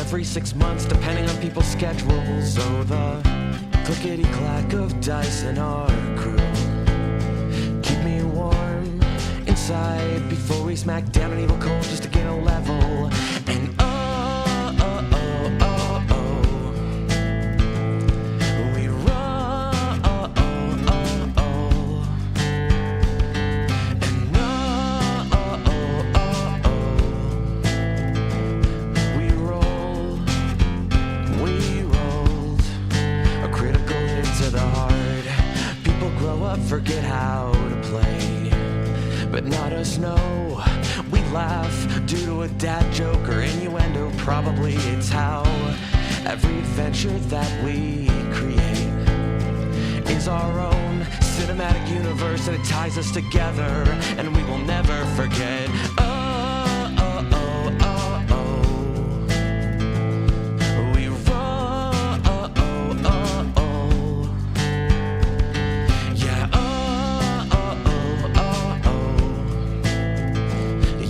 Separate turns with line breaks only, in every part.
every 6 months, depending on people's schedules. Oh, the clickety-clack of dice in our crew keep me warm inside before we smack down an evil cold just to gain a level. And we roll. And we rolled a critical hit to the heart. People grow up, forget how to play, but not us, no. We laugh due to a dad joke or innuendo. Probably it's how every adventure that we create is our own cinematic universe, and it ties us together, and we will never forget. We roll. Yeah.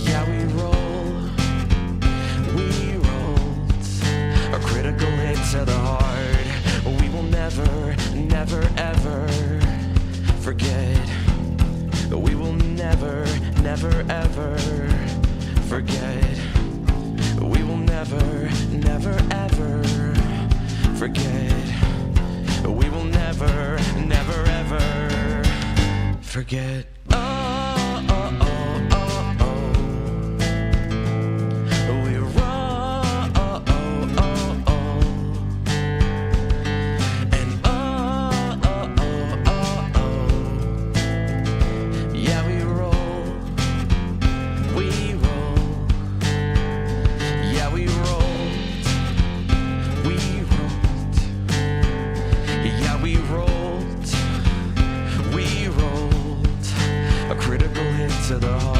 Yeah, we rolled a critical hit to the heart. We will never, ever forget. We will never, ever forget. We will never, ever forget. We will never, ever forget. We roll. And yeah, we roll. Yeah, we rolled. Yeah, we rolled. A critical hit to the heart.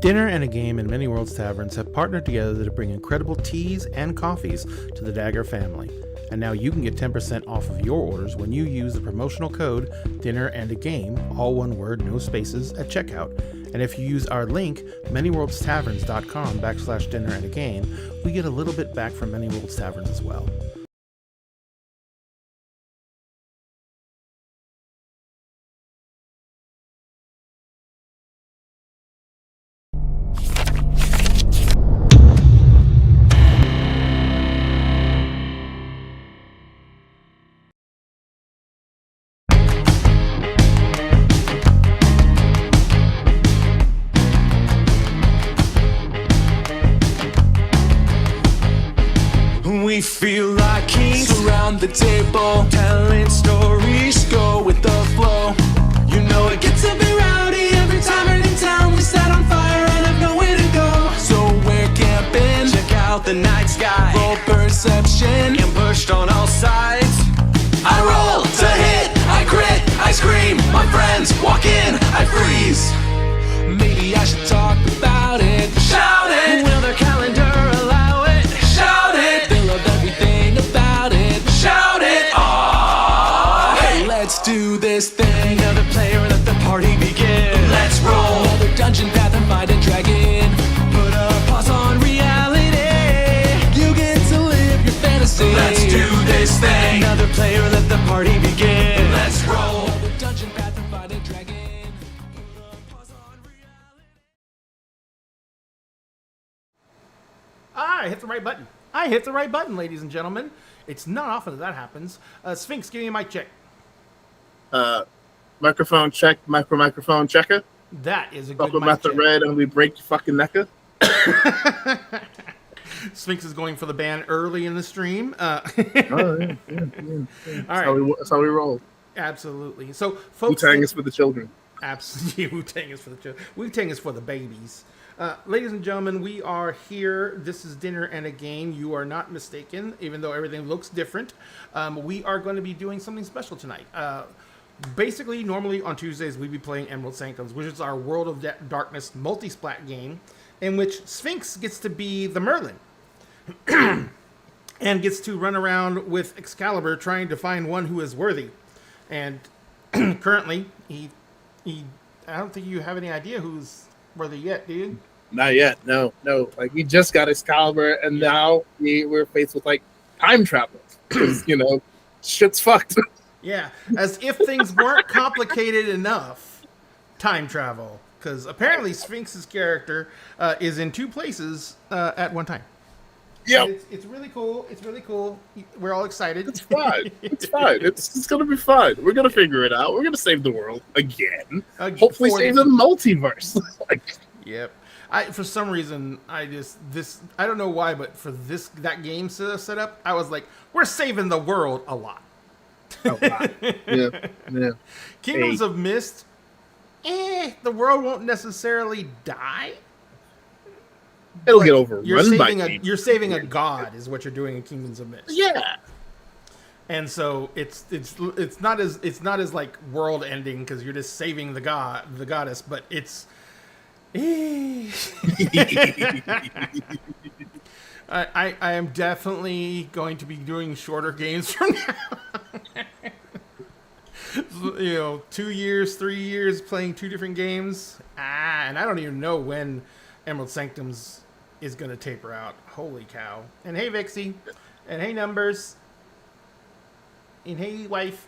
Dinner and a Game and Many Worlds Taverns have partnered together to bring incredible teas and coffees to the Dagger family. And now you can get 10% off of your orders when you use the promotional code Dinner and a Game, all one word, no spaces, at checkout. And if you use our link, manyworldstaverns.com/dinner and a game, we get a little bit back from Many Worlds Taverns as well.
We feel like kings around the table, telling stories, go with the flow. You know it gets a bit rowdy every time we're in town. We set on fire and have nowhere to go, so we're camping. Check out the night sky, roll perception, and pushed on all sides. I roll to hit, I crit, I scream. My friends walk in, I freeze. Maybe I should talk about it. Shout it. Will their calendar allow it? Shout it. They love everything about it. Shout it. Aww. Hey, let's do this thing. Another player, let the party begin. Let's roll. Another dungeon path and find a dragon. Put a pause on reality. You get to live your fantasy. Let's do this thing. Another player, let the party begin. Let's roll. Another dungeon path and find a dragon.
I hit the right button. I hit the right button, ladies and gentlemen. It's not often that happens. Sphinx, give me a mic check.
Microphone check, microphone checker.
That is a good
Talk
mic
about the
check.
red and we break your fucking necker.
Sphinx is going for the ban early in the stream.
Oh, yeah.
All right.
That's how we roll.
Absolutely. So, folks,
Wu-Tang is for the children.
absolutely, Wu-Tang is for the children. Wu-Tang is for the babies. Ladies and gentlemen, we are here. This is Dinner and a Game. You are not mistaken, even though everything looks different. We are going to be doing something special tonight. Basically, normally on Tuesdays, we'd be playing Emerald Sanctums, which is our World of Darkness multi-splat game, in which Sphinx gets to be the Merlin and gets to run around with Excalibur trying to find one who is worthy. And currently, he I don't think you have any idea who's worthy yet, do you?
Not yet. No. Like we just got Excalibur, and now we're faced with like time travel because shit's fucked.
Yeah, as if things weren't complicated enough. Time travel, because apparently Sphinx's character is in two places at one time.
Yeah,
It's really cool. It's really cool. We're all excited.
it's fine. It's fine. It's gonna be fine. We're gonna figure it out. We're gonna save the world again. Hopefully,
For
save the multiverse. Like,
Yep. For some reason, I don't know why, but for that game setup, I was like, we're saving the world a lot.
oh, wow. Yeah.
Kingdoms
Hey.
of Mist, the world won't necessarily die.
It'll
but
get overrun
You're saving a god, is what you're doing in Kingdoms of Mist.
Yeah.
And so it's not as like world ending because you're just saving the goddess, but it's. I am definitely going to be doing shorter games from now. 2 years, 3 years playing 2 different games. And I don't even know when Emerald Sanctums is going to taper out. Holy cow. And hey, Vixie. And hey, Numbers. And hey, wife.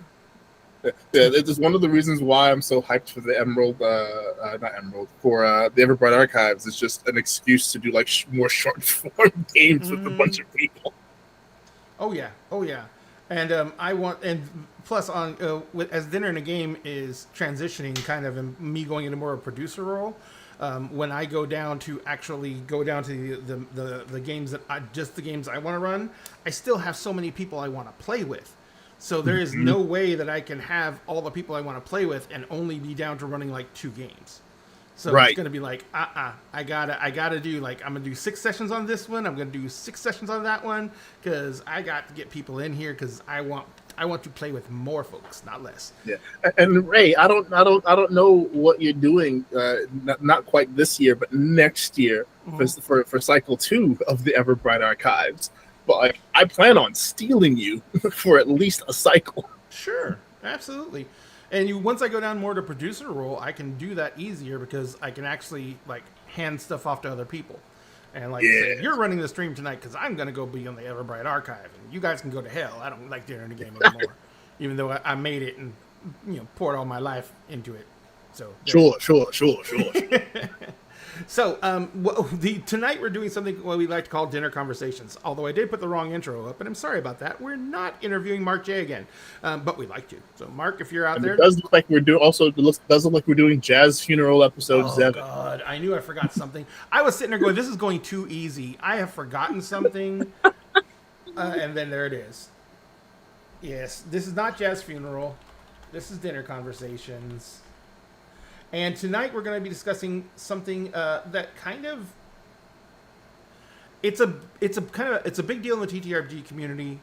Yeah, it's one of the reasons why I'm so hyped for the for the Everbright Archives. It's just an excuse to do like more short form games with a bunch of people.
Oh yeah, and plus as Dinner in a Game is transitioning kind of and me going into more of a producer role. When I go down to the games the games I want to run, I still have so many people I want to play with. So there is no way that I can have all the people I want to play with and only be down to running like 2 games. So
Right.
It's going to be like, I gotta do like, I'm going to do 6 sessions on this one. I'm going to do 6 sessions on that one because I got to get people in here because I want to play with more folks, not less.
Yeah, and Ray, I don't know what you're doing. Not quite this year, but next year for cycle 2 of the Everbright Archives. But like, I plan on stealing you for at least a cycle.
Sure, absolutely. And once I go down more to producer role, I can do that easier because I can actually like hand stuff off to other people. And like say, you're running the stream tonight because I'm gonna go be on the Everbright Archive, and you guys can go to hell. I don't like Dinner in the Game anymore, even though I made it and poured all my life into it. So
Sure.
So tonight we're doing something what we like to call dinner conversations. Although I did put the wrong intro up, and I'm sorry about that. We're not interviewing Mark J again, but we'd like to. So Mark, if you're out there,
it does look like we're doing. Also, it does look like we're doing Jazz Funeral episode 7.
God, I knew I forgot something. I was sitting there going, "This is going too easy. I have forgotten something," and then there it is. Yes, this is not Jazz Funeral. This is Dinner Conversations. And tonight we're going to be discussing something that kind of it's a big deal in the TTRPG community,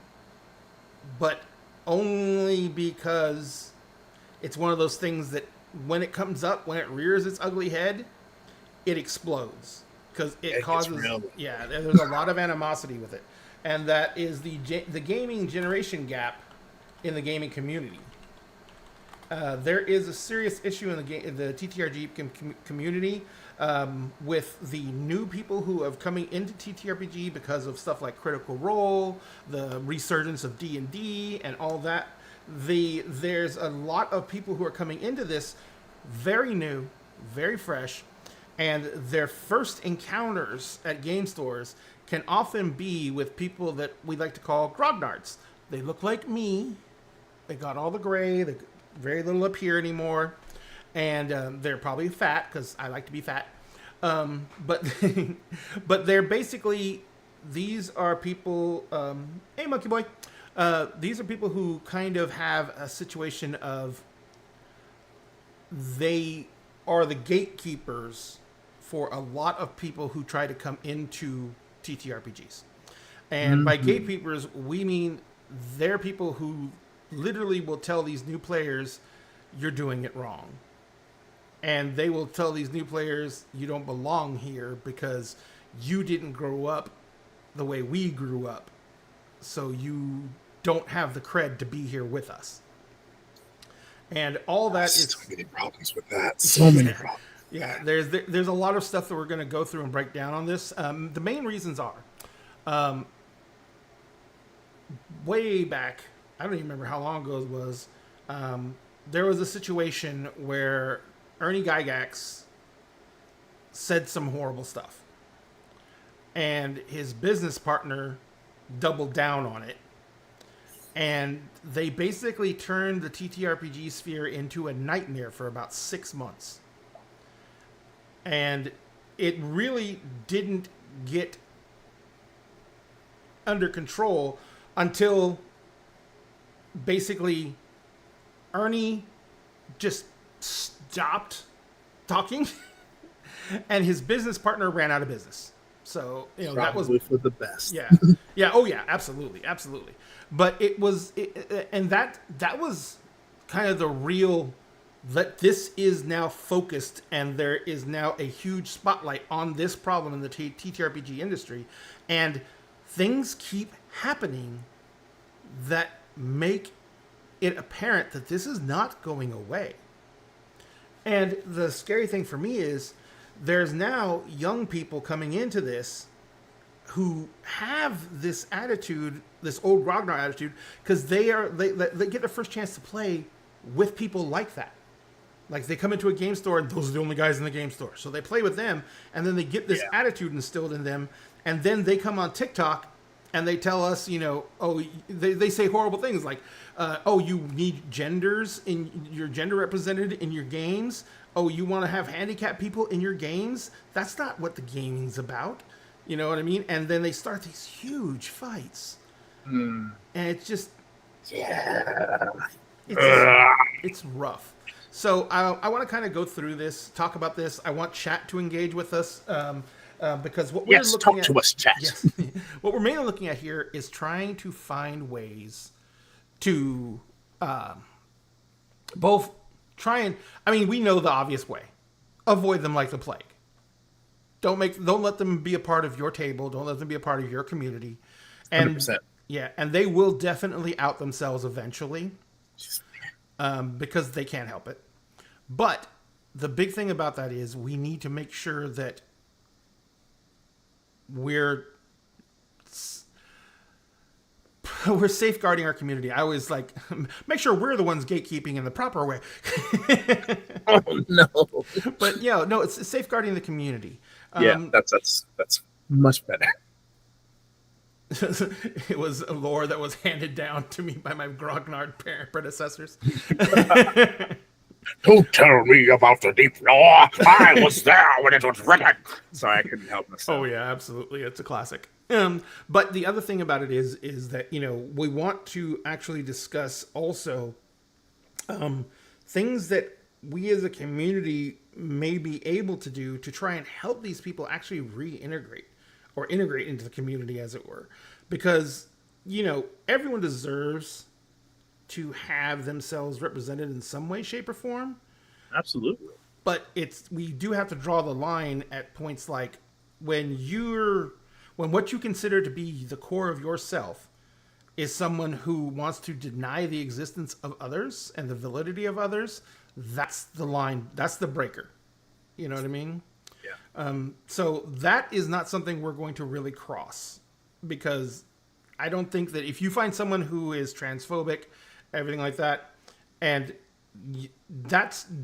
but only because it's one of those things that when it comes up, when it rears its ugly head, it explodes because it causes there's a lot of animosity with it, and that is the gaming generation gap in the gaming community. There is a serious issue in the TTRPG community with the new people who have coming into TTRPG because of stuff like Critical Role, the resurgence of D&D, and all that. There's a lot of people who are coming into this very new, very fresh, and their first encounters at game stores can often be with people that we like to call grognards. They look like me. They got all the gray. They very little up here anymore, and they're probably fat because I like to be fat. But but they're basically, these are people. Hey, Monkey Boy. These are people who kind of have a situation of they are the gatekeepers for a lot of people who try to come into TTRPGs, and by gatekeepers we mean they're people who literally will tell these new players you're doing it wrong, and they will tell these new players you don't belong here because you didn't grow up the way we grew up, so you don't have the cred to be here with us. And all that is
So many problems with that. So many problems.
yeah. There's a lot of stuff that we're going to go through and break down on this. The main reasons are way back. I don't even remember how long ago it was. There was a situation where Ernie Gygax said some horrible stuff, and his business partner doubled down on it, and they basically turned the TTRPG sphere into a nightmare for about 6 months. And it really didn't get under control until basically Ernie just stopped talking and his business partner ran out of business. So, you know,
Probably for the best.
yeah. Yeah. Oh, yeah. Absolutely. Absolutely. But it was, and that was kind of the real, that this is now focused and there is now a huge spotlight on this problem in the TTRPG industry. And things keep happening that make it apparent that this is not going away. And the scary thing for me is there's now young people coming into this who have this attitude, this old Ragnar attitude, because they get their first chance to play with people like that. Like they come into a game store and those are the only guys in the game store. So they play with them and then they get this attitude instilled in them. And then they come on TikTok and they tell us, you know, oh, they say horrible things like, oh, you need genders in your gender represented in your games. Oh, you want to have handicapped people in your games? That's not what the gaming's about. You know what I mean? And then they start these huge fights. And it's just, it's rough. So I want to kind of go through this, talk about this. I want chat to engage with us because what we're looking at...
talk to us, chat.
Yes, what we're mainly looking at here is trying to find ways to both try and... I mean, we know the obvious way. Avoid them like the plague. Don't let them be a part of your table. Don't let them be a part of your community. And
100%.
Yeah, and they will definitely out themselves eventually because they can't help it. But the big thing about that is we need to make sure that we're safeguarding our community. I always like make sure we're the ones gatekeeping in the proper way.
Oh no!
But yeah, no, it's safeguarding the community.
That's much better.
It was a lore that was handed down to me by my grognard predecessors.
Don't tell me about the deep lore. I was there when it was written. Sorry, I couldn't help myself.
Oh yeah, absolutely. It's a classic. But the other thing about it is that, you know, we want to actually discuss also things that we as a community may be able to do to try and help these people actually reintegrate or integrate into the community, as it were. Because, you know, everyone deserves to have themselves represented in some way, shape, or form.
Absolutely.
But we do have to draw the line at points like when what you consider to be the core of yourself is someone who wants to deny the existence of others and the validity of others, that's the line, that's the breaker. You know what I mean?
Yeah.
So that is not something we're going to really cross, because I don't think that if you find someone who is transphobic, everything like that, and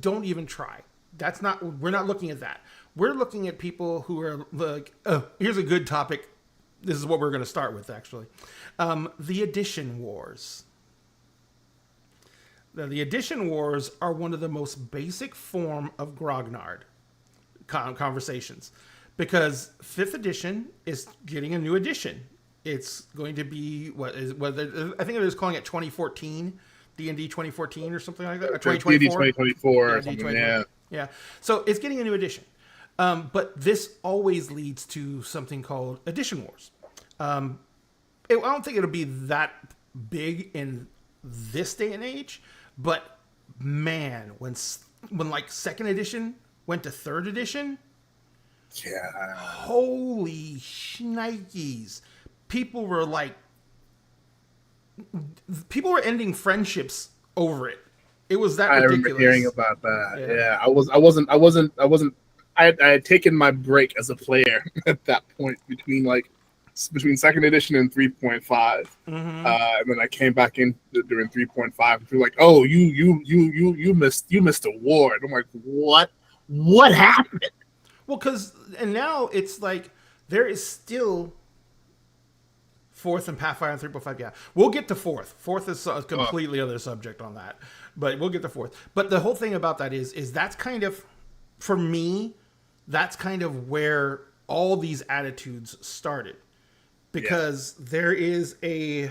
don't even try. We're not looking at that. We're looking at people who are like, oh, here's a good topic. This is what we're going to start with, actually. The Edition Wars. The Edition Wars are one of the most basic form of grognard conversations, because 5th edition is getting a new edition. It's going to be I think they're just calling it 2014, D&D 2014 or something like that. Or 2024.
D&D 2024 or
D&D
something,
yeah. So it's getting a new edition. But this always leads to something called Edition Wars. I don't think it'll be that big in this day and age, but man, when like 2nd edition went to 3rd edition,
yeah,
holy shnikes. People were ending friendships over it. It was that
I
ridiculous.
remember hearing about that. Yeah, I had taken my break as a player at that point between second edition and 3.5, and then I came back in during 3.5. And people were like, "Oh, you missed a ward." I'm like, "What happened?"
Well, and now it's like there is still fourth and Pathfinder 3.5. Yeah, we'll get to fourth. Fourth is a completely other subject on that, but we'll get to fourth. But the whole thing about that is that's kind of, for me, that's kind of where all these attitudes started, because there's a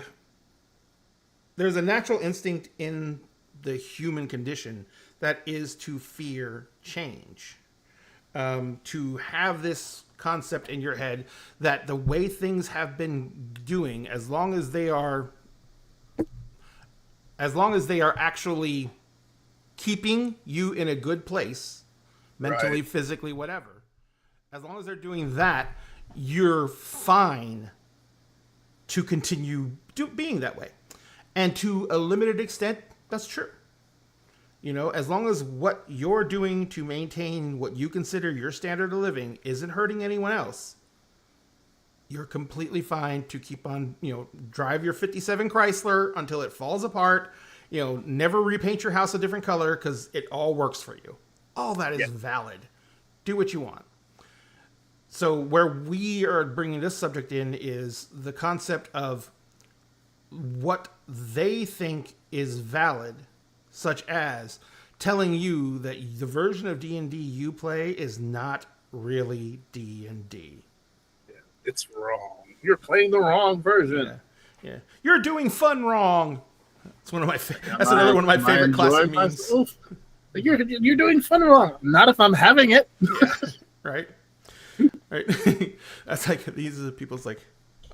natural instinct in the human condition that is to fear change. To have this concept in your head that the way things have been doing, as long as they are actually keeping you in a good place, mentally, physically, whatever, as long as they're doing that, you're fine to continue being that way. And to a limited extent, that's true. You know, as long as what you're doing to maintain what you consider your standard of living isn't hurting anyone else, you're completely fine to keep on, drive your 57 Chrysler until it falls apart, never repaint your house a different color because it all works for you. All that is valid. Do what you want. So where we are bringing this subject in is the concept of what they think is valid, such as telling you that the version of D&D you play is not really D&D.
Yeah, it's wrong. You're playing the wrong version.
Yeah. You're doing fun wrong. That's one of my. That's another one of my favorite classic memes.
You're doing fun wrong. Not if I'm having it.
Yeah. Right. That's like, these are the people's like,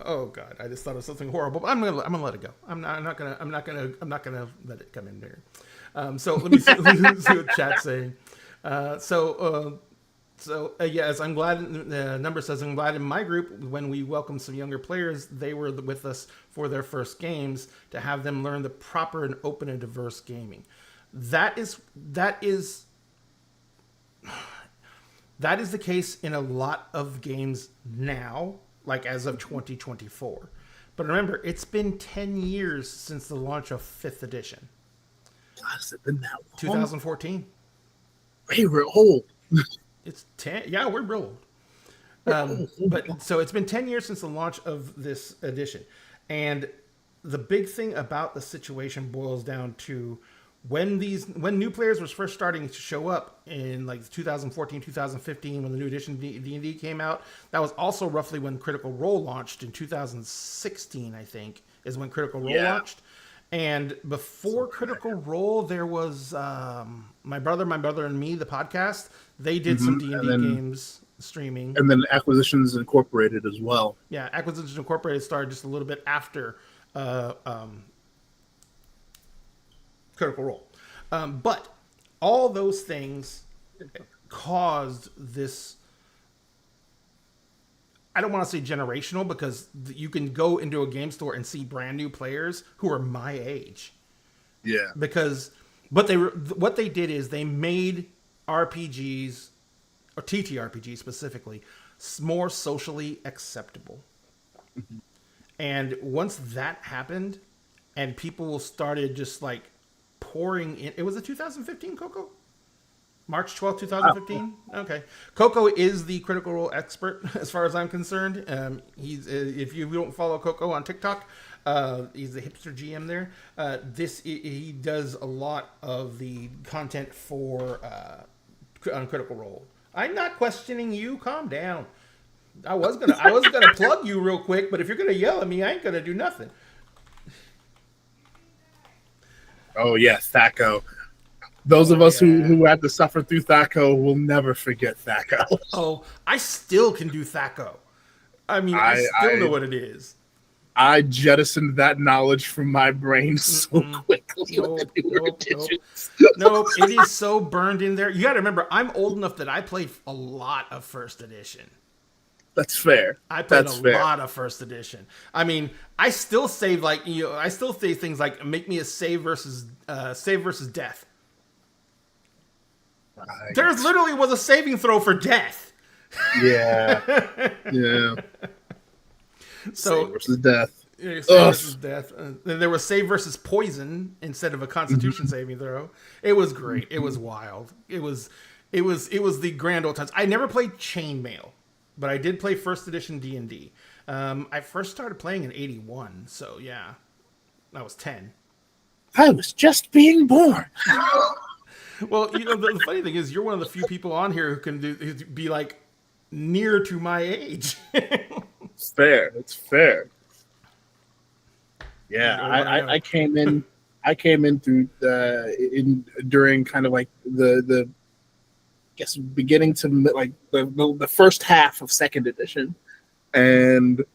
oh God, I just thought of something horrible, but I'm gonna let it go. I'm not gonna let it come in there. So let me see what chat's saying. Yes, I'm glad. The number says, I'm glad in my group when we welcomed some younger players, they were with us for their first games to have them learn the proper and open and diverse gaming. That is the case in a lot of games now, like as of 2024. But remember, it's been 10 years since the launch of 5th edition.
God, has it been that long?
2014.
Hey, we're old.
It's 10. Yeah, we're real old. But so it's been 10 years since the launch of this edition. And the big thing about the situation boils down to when new players was first starting to show up in like 2014, 2015, when the new edition D&D came out. That was also roughly when Critical Role launched in 2016, I think, is when Critical Role launched. And before Critical Role, there was My Brother and Me, the podcast. They did some D&D games streaming.
And then Acquisitions Incorporated as well.
Yeah, Acquisitions Incorporated started just a little bit after Critical Role. But all those things caused this, I don't want to say generational, because you can go into a game store and see brand new players who are my age.
Yeah.
Because what they did is they made RPGs, or TTRPGs specifically, more socially acceptable. Mm-hmm. And once that happened, and people started just like pouring in, it was a 2015 Coco? March 12th, 2015? Okay. Coco is the Critical Role expert, as far as I'm concerned. He's if you don't follow Coco on TikTok, he's the hipster GM there. He does a lot of the content for on Critical Role. I'm not questioning you. Calm down. I was gonna plug you real quick, but if you're gonna yell at me, I ain't gonna do nothing.
Oh yeah, THAC0. Those of us who had to suffer through THAC0 will never forget THAC0.
Oh, I still can do THAC0. I mean, I still know what it is.
I jettisoned that knowledge from my brain so quickly.
Nope, it is so burned in there. You got to remember, I'm old enough that I played a lot of First Edition.
That's fair.
I played lot of First Edition. I mean, I still save I still say things like make me a save versus death. There's literally was a saving throw for death.
Yeah. Yeah.
So
Save versus death.
yeah, save versus death. Then there was save versus poison instead of a Constitution saving throw. It was great. It was wild. It was the grand old times. I never played Chainmail, but I did play first edition D&D. I first started playing in '81, so yeah, I was 10.
I was just being born.
Well, you know, the funny thing is, you're one of the few people on here who can be like near to my age.
It's fair. It's fair. Yeah, I came in. I came in through during kind of like the I guess beginning to like the first half of second edition, and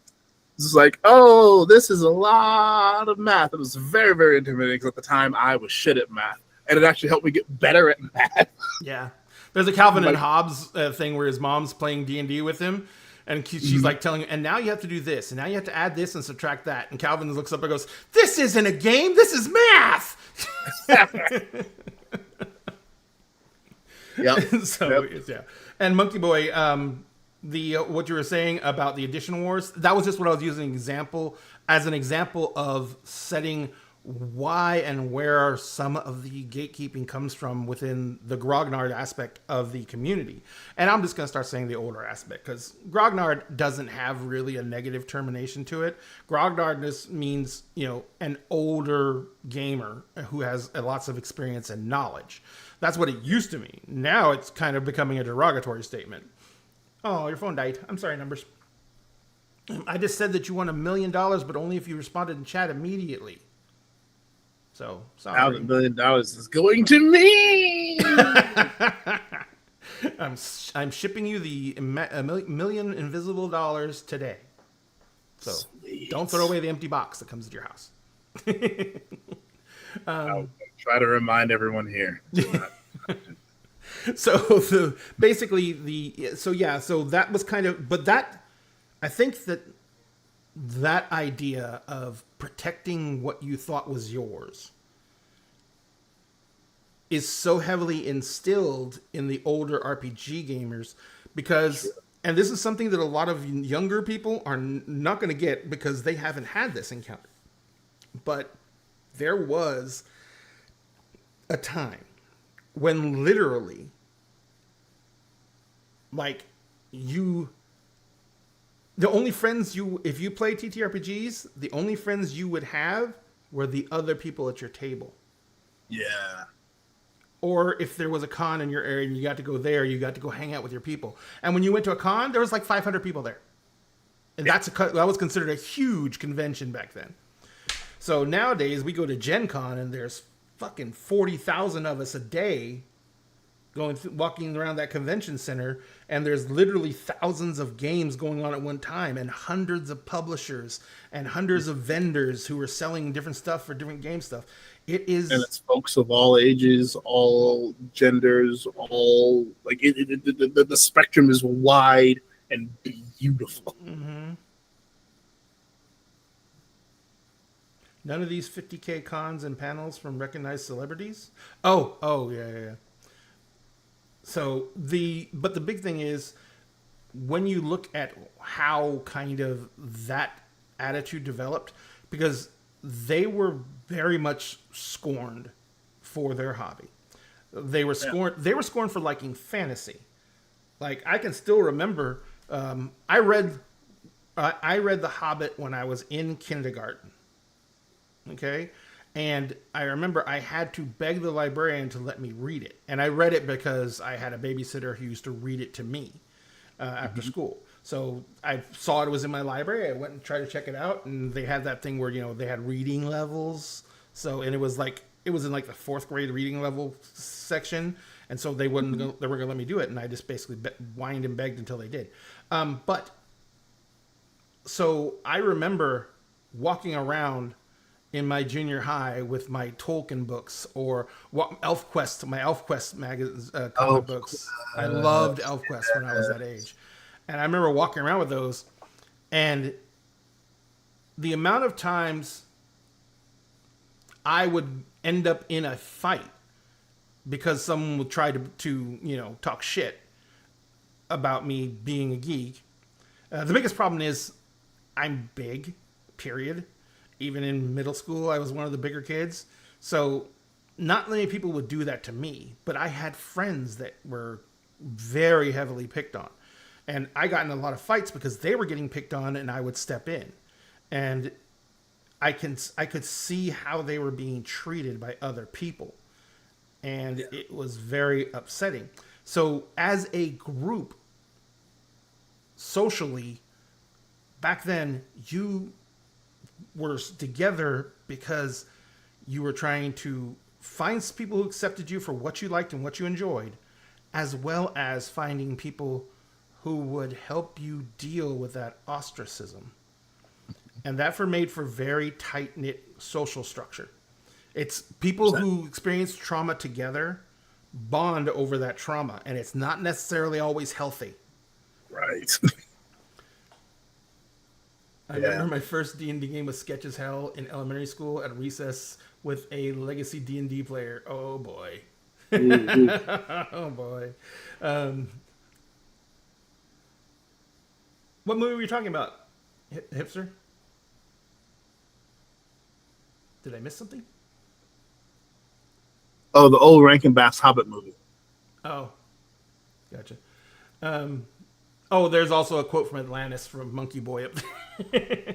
it's like, oh, this is a lot of math. It was very, very intimidating because at the time I was shit at math, and it actually helped me get better at math.
Yeah, there's a Calvin and Hobbes thing where his mom's playing D&D with him, and she's like telling him, and now you have to do this, and now you have to add this and subtract that. And Calvin looks up and goes, "This isn't a game. This is math."
Yeah.
So yeah, and Monkey Boy, the what you were saying about the Edition Wars, that was just what I was using as an example of setting why and where some of the gatekeeping comes from within the grognard aspect of the community. And I'm just going to start saying the older aspect, because grognard doesn't have really a negative termination to it. Grognardness means, you know, an older gamer who has lots of experience and knowledge. That's what it used to mean. Now it's kind of becoming a derogatory statement. Oh, your phone died. I'm sorry, Numbers. I just said that you won $1 million, but only if you responded in chat immediately. So, sorry.
Now $1 million is going to me.
I'm shipping you the million invisible dollars today. So,
Sweet.
Don't throw away the empty box that comes to your house.
I'll try to remind everyone here.
So that was kind of, but that, I think that idea of protecting what you thought was yours is so heavily instilled in the older RPG gamers, because, and this is something that a lot of younger people are not going to get because they haven't had this encounter. But there was a time when literally, like, the only friends if you play TTRPGs, the only friends you would have were the other people at your table.
Yeah.
Or if there was a con in your area and you got to go there, you got to go hang out with your people. And when you went to a con, there was like 500 people there. And that was considered a huge convention back then. So nowadays we go to Gen Con and there's fucking 40,000 of us a day walking around that convention center, and there's literally thousands of games going on at one time, and hundreds of publishers and hundreds of vendors who are selling different stuff for different game stuff. And
it's folks of all ages, all genders, all like the spectrum is wide and beautiful.
Mm-hmm. None of these 50K cons and panels from recognized celebrities. Oh, yeah. So but the big thing is, when you look at how kind of that attitude developed, because they were very much scorned for their hobby. They were scorned. Yeah. They were scorned for liking fantasy. Like, I can still remember, I read The Hobbit when I was in kindergarten. Okay. And I remember I had to beg the librarian to let me read it. And I read it because I had a babysitter who used to read it to me after school. So I saw it was in my library. I went and tried to check it out. And they had that thing where, you know, they had reading levels. So, and it was in like the 4th grade reading level section. And so they weren't going to let me do it. And I just basically whined and begged until they did. But so I remember walking around in my junior high with my Tolkien books, or my ElfQuest magazine comic books. I loved ElfQuest when I was that age. And I remember walking around with those, and the amount of times I would end up in a fight because someone would try to talk shit about me being a geek. The biggest problem is I'm big, period. Even in middle school, I was one of the bigger kids. So not many people would do that to me, but I had friends that were very heavily picked on. And I got in a lot of fights because they were getting picked on and I would step in. And I could see how they were being treated by other people. And it was very upsetting. So as a group, socially, back then, you were together because you were trying to find people who accepted you for what you liked and what you enjoyed, as well as finding people who would help you deal with that ostracism. And that made for very tight-knit social structure. It's people who experience trauma together bond over that trauma, and it's not necessarily always healthy.
Right.
I remember my first D&D game was Sketch as Hell in elementary school at recess with a legacy D&D player. Oh boy. Oh boy. What movie were you talking about, Hipster? Did I miss something?
Oh, the old Rankin Bass Hobbit movie.
Oh, gotcha. Oh, there's also a quote from Atlantis from Monkey Boy up there.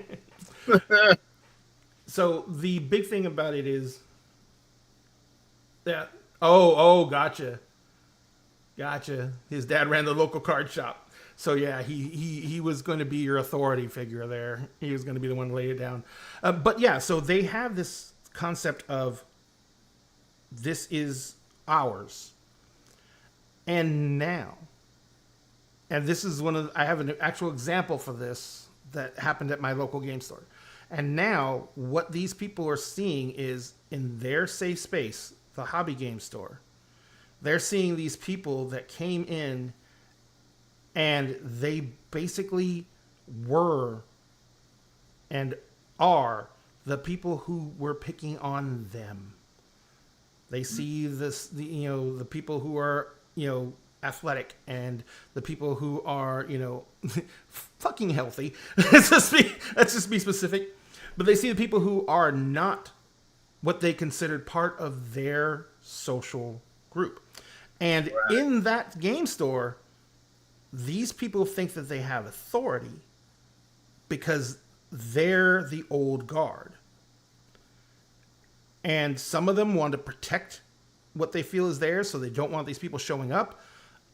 So the big thing about it is that gotcha. His dad ran the local card shop, so yeah, he was going to be your authority figure there. He was going to be the one to lay it down. But yeah, so they have this concept of this is ours, and now. And this is I have an actual example for this that happened at my local game store. And now what these people are seeing is in their safe space, the hobby game store, they're seeing these people that came in and they basically were and are the people who were picking on them. They see the people who are, athletic and the people who are, fucking healthy. let's just be specific. But they see the people who are not what they considered part of their social group. And in that game store, these people think that they have authority because they're the old guard. And some of them want to protect what they feel is theirs, so they don't want these people showing up.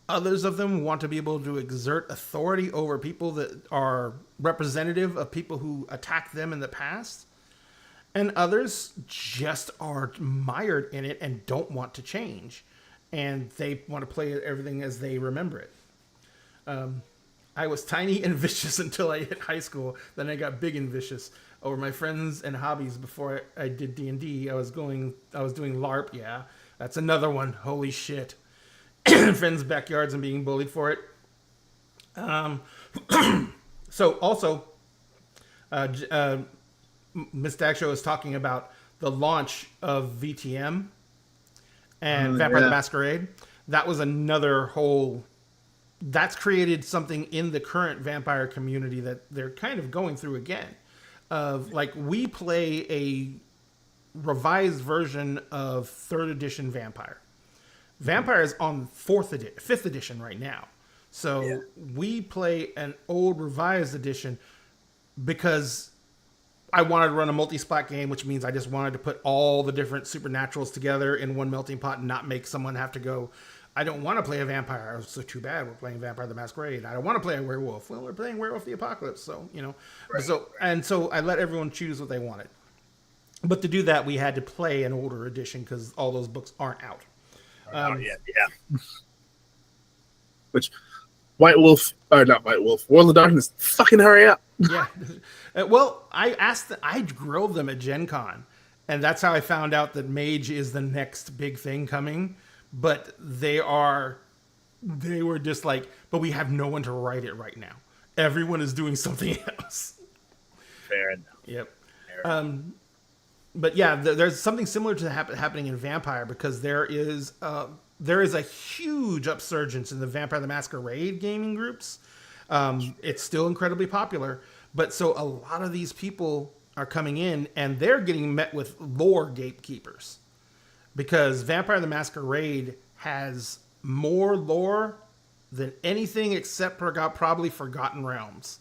Others of them want to be able to exert authority over people that are representative of people who attacked them in the past. And others just are mired in it and don't want to change. And they want to play everything as they remember it. I was tiny and vicious until I hit high school. Then I got big and vicious over my friends and hobbies. Before I did D&D, I was doing LARP. Yeah, that's another one. Holy shit. Friends' backyards and being bullied for it. So also, Miss Dagshow is talking about the launch of VTM and Vampire the Masquerade. That was another whole... That's created something in the current vampire community that they're kind of going through again. Of like, we play a revised version of 3rd edition Vampire. Vampire is on 5th edition right now. So we play an old revised edition because I wanted to run a multi-splat game, which means I just wanted to put all the different supernaturals together in one melting pot and not make someone have to go, I don't want to play a vampire. So too bad we're playing Vampire the Masquerade. I don't want to play a werewolf. Well, we're playing Werewolf the Apocalypse. So, Right. So I let everyone choose what they wanted. But to do that, we had to play an older edition because all those books aren't out.
Which, White Wolf, or not White Wolf, World of Darkness, fucking hurry up.
Yeah. Well, I grilled them at Gen Con, and that's how I found out that Mage is the next big thing coming. But they were just like, but we have no one to write it right now. Everyone is doing something else.
Fair enough.
Yep. but yeah, there's something similar to happening in Vampire, because there is a huge upsurgence in the Vampire the Masquerade gaming groups. It's still incredibly popular, but so a lot of these people are coming in and they're getting met with lore gatekeepers, because Vampire the Masquerade has more lore than anything except probably Forgotten Realms.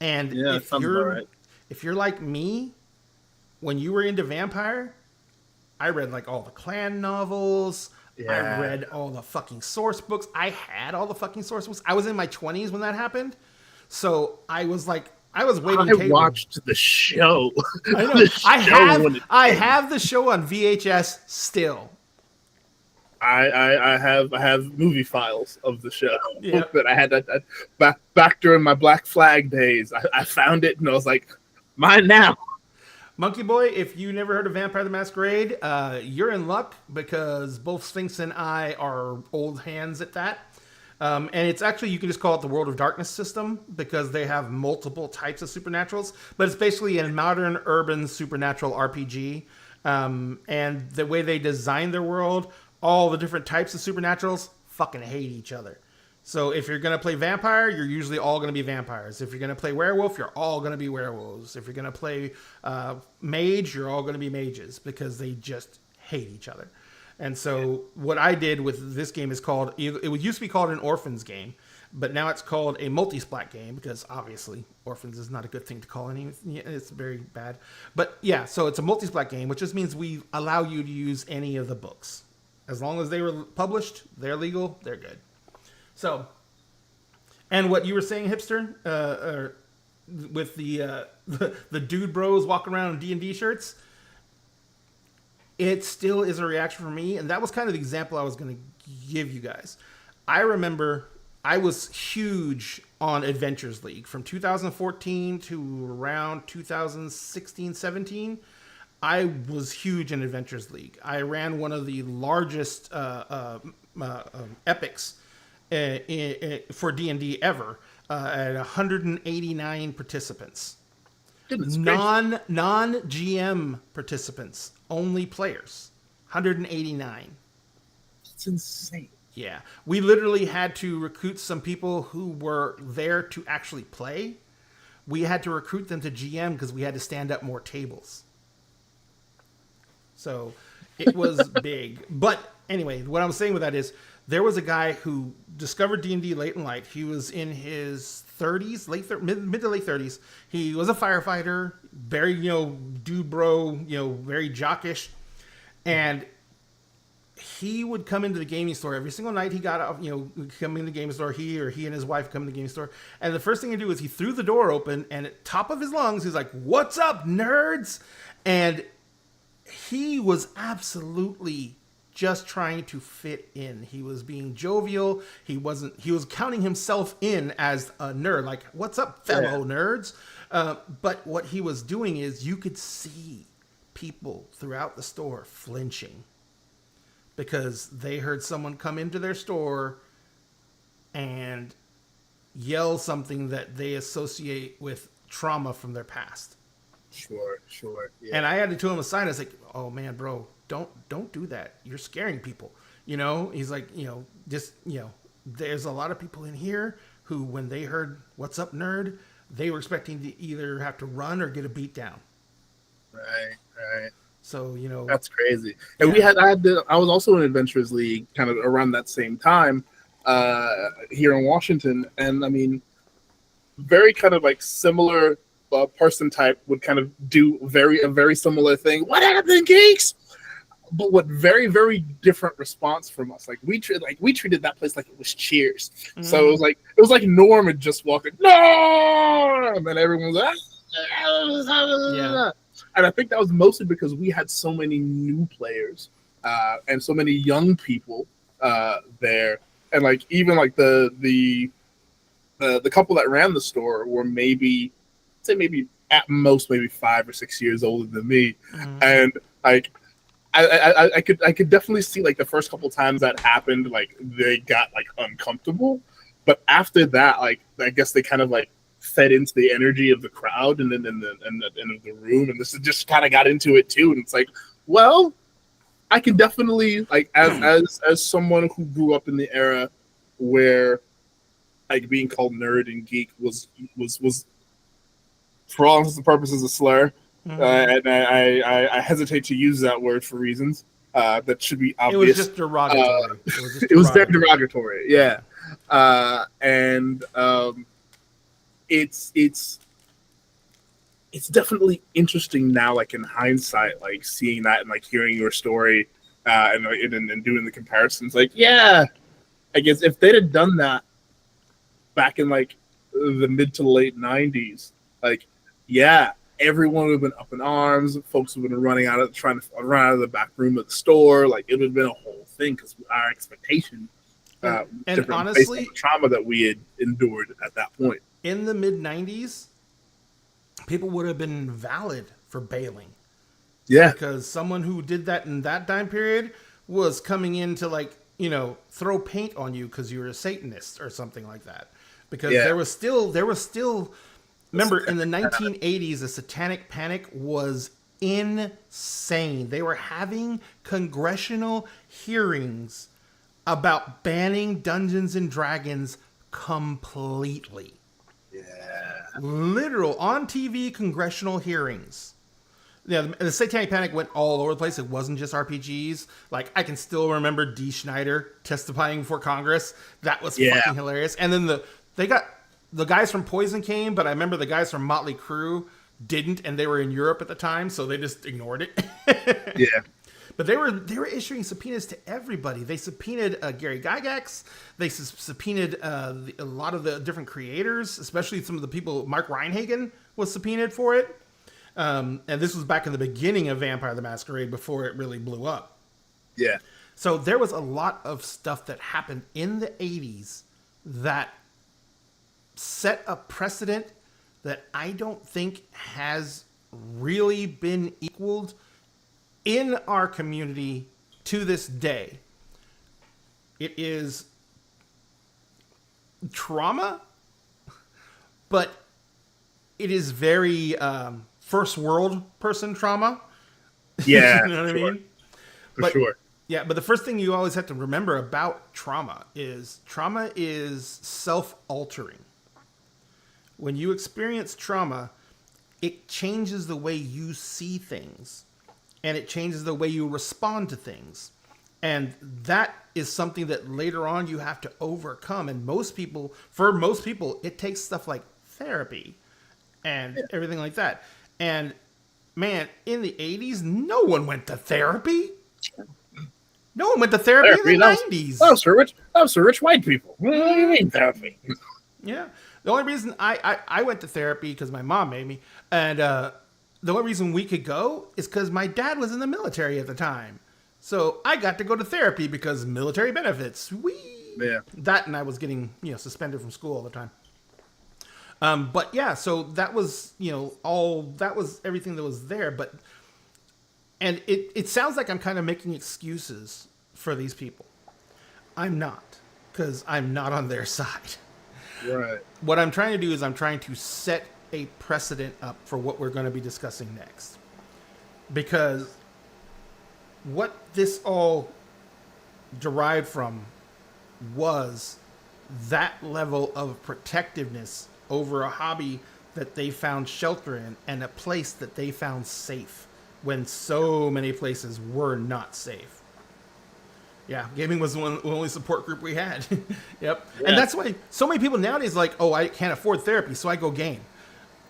And
Yeah,
if
sounds
you're
about right.
if you're like me, when you were into Vampire, I read like all the clan novels.
Yeah.
I read all the fucking source books. I had all the fucking source books. I was in my 20s when that happened. So I was waiting
I
tables.
watched the show.
I know.
The show when it
I
came.
have the show on VHS still.
I have movie files of the show
Yeah.
that I had back during my Black Flag days. I found it and I was like, mine now.
Monkey Boy, if you never heard of Vampire the Masquerade, you're in luck, because both Sphinx and I are old hands at that. And it's actually, you can just call it the World of Darkness system, because they have multiple types of supernaturals, but it's basically a modern urban supernatural RPG. And the way they design their world, all the different types of supernaturals fucking hate each other. So if you're going to play vampire, you're usually all going to be vampires. If you're going to play werewolf, you're all going to be werewolves. If you're going to play mage, you're all going to be mages, because they just hate each other. And so what I did with this game is called, it used to be called an Orphans game, but now it's called a multi-splat game, because obviously Orphans is not a good thing to call any. It's very bad. But yeah, so it's a multi-splat game, which just means we allow you to use any of the books. As long as they were published, they're legal, they're good. So, and what you were saying, hipster, with the dude bros walking around in D&D shirts, it still is a reaction for me, and that was kind of the example I was going to give you guys. I remember I was huge on Adventures League from 2014 to around 2016, 17. I was huge in Adventures League. I ran one of the largest epics for D&D ever, at 189 participants.
Goodness gracious.
Non-GM participants, only players. 189.
It's insane.
Yeah. We literally had to recruit some people who were there to actually play. We had to recruit them to GM because we had to stand up more tables. So it was big. But anyway, what I'm saying with that is, there was a guy who discovered D&D late in life. He was in his 30s, mid to late 30s. He was a firefighter, very, dude bro, very jockish. And he would come into the gaming store every single night. He got up, come in the gaming store. He and his wife come in the gaming store. And the first thing he'd do is he threw the door open, and at top of his lungs, he's like, "What's up, nerds?" And he was absolutely just trying to fit in. He was being jovial. He was counting himself in as a nerd. Like, "What's up, fellow nerds?" But what he was doing is, you could see people throughout the store flinching because they heard someone come into their store and yell something that they associate with trauma from their past.
Sure. Yeah.
And I had to tell him aside. I was like, "Oh man, bro, don't do that. You're scaring people." He's like, there's a lot of people in here who, when they heard "What's up, nerd?" they were expecting to either have to run or get a beat down.
Right.
So,
That's crazy. And I was also in Adventurers League kind of around that same time here in Washington. And I mean, very kind of like similar person type would kind of do a very similar thing. "What happened, geeks?" But what very, very different response from us. Like we treated that place like it was Cheers. Mm-hmm. So it was like Norm had just walked in, "No!" And then everyone was like, yeah. And I think that was mostly because we had so many new players and so many young people there, and like even like the couple that ran the store were maybe at most maybe 5 or 6 years older than me, and like I could definitely see like the first couple times that happened, like they got like uncomfortable, but after that, like I guess they kind of like fed into the energy of the crowd and then in the room, and this just kind of got into it too. And it's like, well, I can definitely like as someone who grew up in the era where like being called nerd and geek was for all intents and purposes a slur, and I hesitate to use that word for reasons that should be obvious.
It was just derogatory.
It was very derogatory, yeah. It's definitely interesting now, like in hindsight, like seeing that and like hearing your story and doing the comparisons. Like, yeah, I guess if they'd have done that back in like the mid to late 90s, like, yeah, everyone would have been up in arms. Folks would have been trying to run out of the back room of the store. Like, it would have been a whole thing because our expectation,
and honestly,
based on the trauma that we had endured at that point.
In the mid 90s, people would have been valid for bailing.
Yeah.
Because someone who did that in that time period was coming in to, like, you know, throw paint on you because you were a Satanist or something like that. Because there was still remember, in the 1980s, the Satanic Panic was insane. They were having congressional hearings about banning Dungeons and Dragons completely.
Yeah.
Literal on TV congressional hearings. Yeah, the Satanic Panic went all over the place. It wasn't just RPGs. Like, I can still remember Dee Schneider testifying before Congress. That was fucking hilarious. And then the guys from Poison came, but I remember the guys from Motley Crue didn't, and they were in Europe at the time, so they just ignored it.
Yeah.
But they were issuing subpoenas to everybody. They subpoenaed Gary Gygax. They subpoenaed a lot of the different creators, especially some of the people. Mark Reinhagen was subpoenaed for it. And this was back in the beginning of Vampire the Masquerade before it really blew up.
Yeah.
So there was a lot of stuff that happened in the 80s that set a precedent that I don't think has really been equaled in our community to this day. It is trauma, but it is very first world person trauma.
Yeah.
You know what I mean?
For sure.
Yeah, but the first thing you always have to remember about trauma is self-altering. When you experience trauma, it changes the way you see things. And it changes the way you respond to things. And that is something that later on you have to overcome. And for most people, it takes stuff like therapy and everything like that. And man, in the 80s, no one went to therapy. No one went to therapy in the 90s.
That was for rich white people. What do you mean therapy?
Yeah. The only reason I went to therapy because my mom made me. And the only reason we could go is because my dad was in the military at the time. So I got to go to therapy because military benefits.
Yeah.
That, and I was getting, suspended from school all the time. But yeah, so that was, that was everything that was there. And it sounds like I'm kind of making excuses for these people. I'm not, because I'm not on their side.
Right.
What I'm trying to do is I'm trying to set a precedent up for what we're going to be discussing next. Because what this all derived from was that level of protectiveness over a hobby that they found shelter in and a place that they found safe when so many places were not safe. Yeah, gaming was the only support group we had. Yep. Yeah. And that's why so many people nowadays are like, oh, I can't afford therapy, so I go game.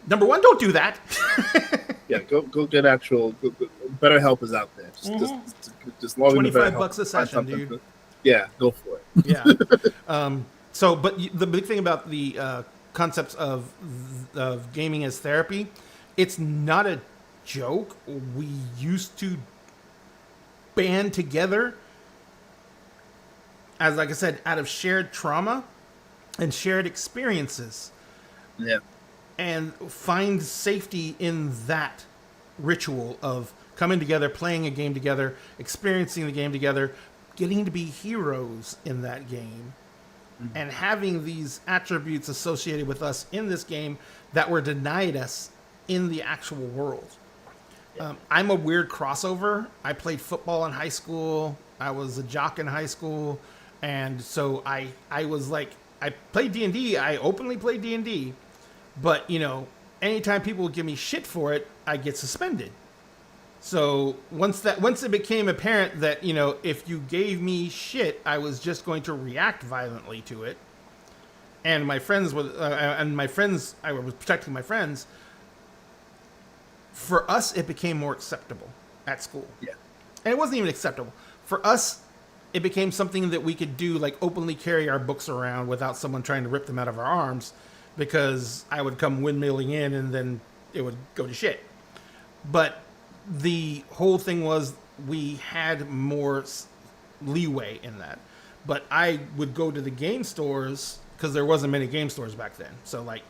Number one, don't do that.
Yeah, go get actual. BetterHelp is out there. Just log into BetterHelp.
$25 a session, dude.
Yeah, go for it.
Yeah. But the big thing about the concepts of gaming as therapy, it's not a joke. We used to band together as, like I said, out of shared trauma and shared experiences.
Yeah.
And find safety in that ritual of coming together, playing a game together, experiencing the game together, getting to be heroes in that game. and having these attributes associated with us in this game that were denied us in the actual world. I'm a weird crossover. I played football in high school. I was a jock in high school. And so I was like, I played D&D. I openly played D&D. But, you know, anytime people would give me shit for it, I get suspended. So once it became apparent that, you know, if you gave me shit, I was just going to react violently to it. And my friends were, I was protecting my friends. For us, it became more acceptable at school.
Yeah.
And it wasn't even acceptable. For us, it became something that we could do, like openly carry our books around without someone trying to rip them out of our arms, because I would come windmilling in and then it would go to shit. But the whole thing was we had more leeway in that. But I would go to the game stores, because there wasn't many game stores back then. So, like,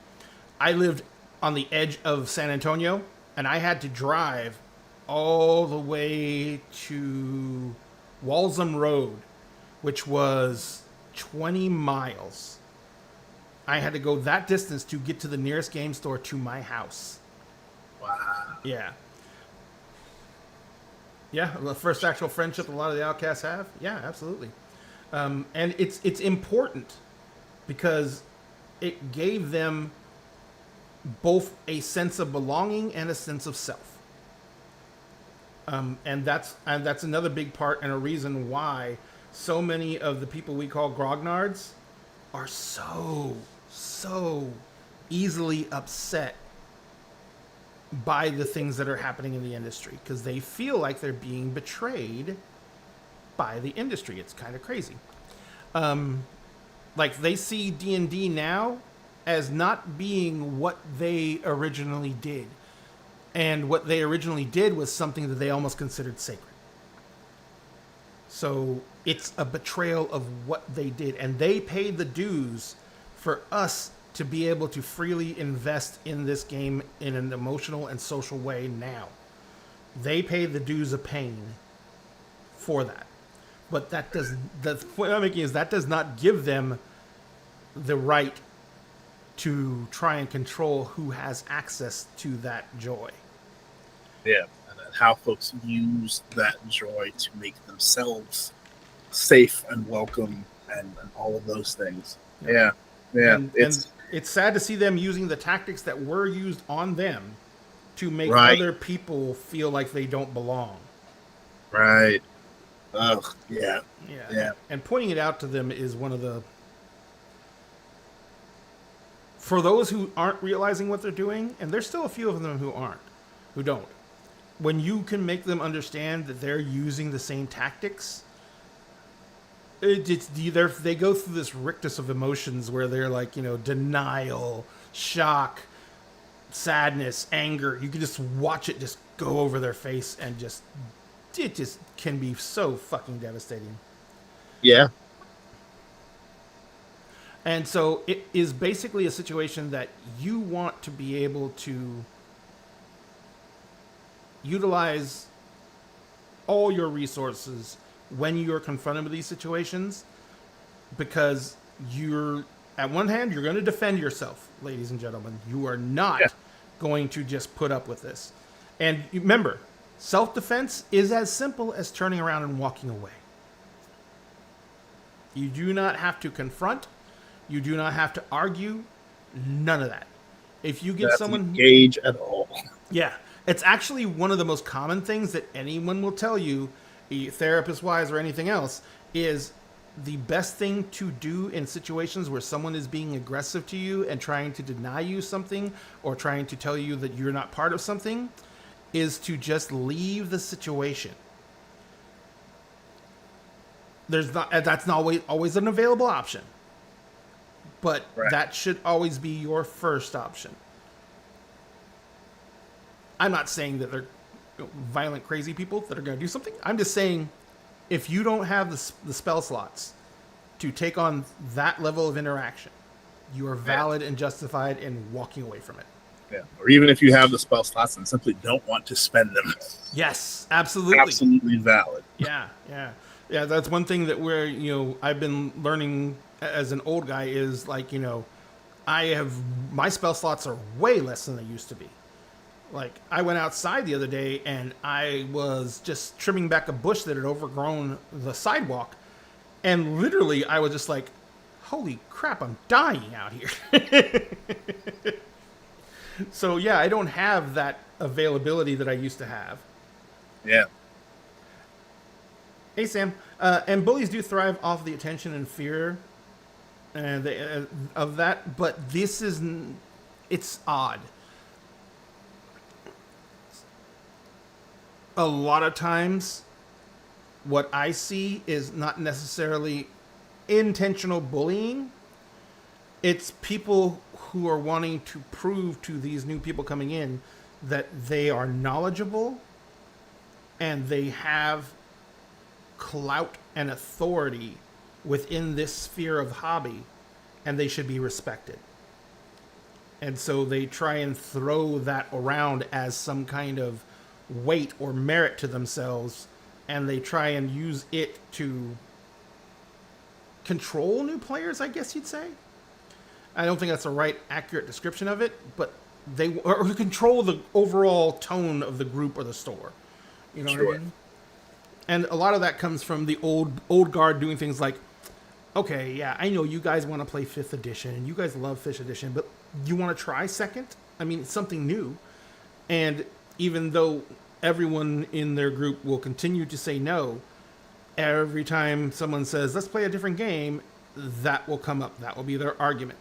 I lived on the edge of San Antonio, and I had to drive all the way to Walsham Road, which was 20 miles. I had to go that distance to get to the nearest game store to my house.
Wow.
Yeah. Yeah, the first actual friendship a lot of the outcasts have. Yeah, absolutely. And it's important because it gave them both a sense of belonging and a sense of self. And that's another big part and a reason why so many of the people we call grognards are so easily upset by the things that are happening in the industry, because they feel like they're being betrayed by the industry. It's kind of crazy. Like, they see D&D now as not being what they originally did. And what they originally did was something that they almost considered sacred. So it's a betrayal of what they did. And they paid the dues for us to be able to freely invest in this game in an emotional and social way now. They paid the dues of pain for that. But the point I'm making is that does not give them the right to try and control who has access to that joy.
Yeah, and how folks use that joy to make themselves safe and welcome and all of those things. Yeah.
And it's sad to see them using the tactics that were used on them to make
Right.
other people feel like they don't belong.
Right. Ugh. Yeah. Yeah.
And pointing it out to them is one of the... For those who aren't realizing what they're doing, and there's still a few of them who don't. When you can make them understand that they're using the same tactics, they go through this rictus of emotions where they're like, you know, denial, shock, sadness, anger. You can just watch it just go over their face, and it just can be so fucking devastating.
Yeah.
And so it is basically a situation that you want to be able to utilize all your resources when you're confronted with these situations, because at one hand, you're going to defend yourself, ladies and gentlemen. You are not going to just put up with this. And remember, self-defense is as simple as turning around and walking away. You do not have to confront. You do not have to argue. None of that. If you get someone
engage at all.
Yeah. It's actually one of the most common things that anyone will tell you, therapist-wise or anything else, is the best thing to do in situations where someone is being aggressive to you and trying to deny you something or trying to tell you that you're not part of something is to just leave the situation. That's not always an available option, but that should always be your first option. I'm not saying that they're violent, crazy people that are going to do something. I'm just saying, if you don't have the spell slots to take on that level of interaction, you are valid and justified in walking away from it.
Yeah. Or even if you have the spell slots and simply don't want to spend them.
Yes, absolutely.
Absolutely valid.
Yeah. That's one thing that I've been learning as an old guy is like, my spell slots are way less than they used to be. Like, I went outside the other day and I was just trimming back a bush that had overgrown the sidewalk, and literally I was just like, holy crap, I'm dying out here. So yeah, I don't have that availability that I used to have.
Yeah.
Hey Sam, and bullies do thrive off the attention and fear of that, but it's odd. A lot of times, what I see is not necessarily intentional bullying. It's people who are wanting to prove to these new people coming in that they are knowledgeable and they have clout and authority within this sphere of hobby, and they should be respected. And so they try and throw that around as some kind of weight or merit to themselves, and they try and use it to control new players, I guess you'd say. I don't think that's a right, accurate description of it, but or control the overall tone of the group or the store. You know what I mean? And a lot of that comes from the old guard doing things like, okay, yeah, I know you guys want to play 5th edition, and you guys love 5th edition, but you want to try 2nd? I mean, it's something new. And even though everyone in their group will continue to say no, every time someone says, let's play a different game, that will come up. That will be their argument.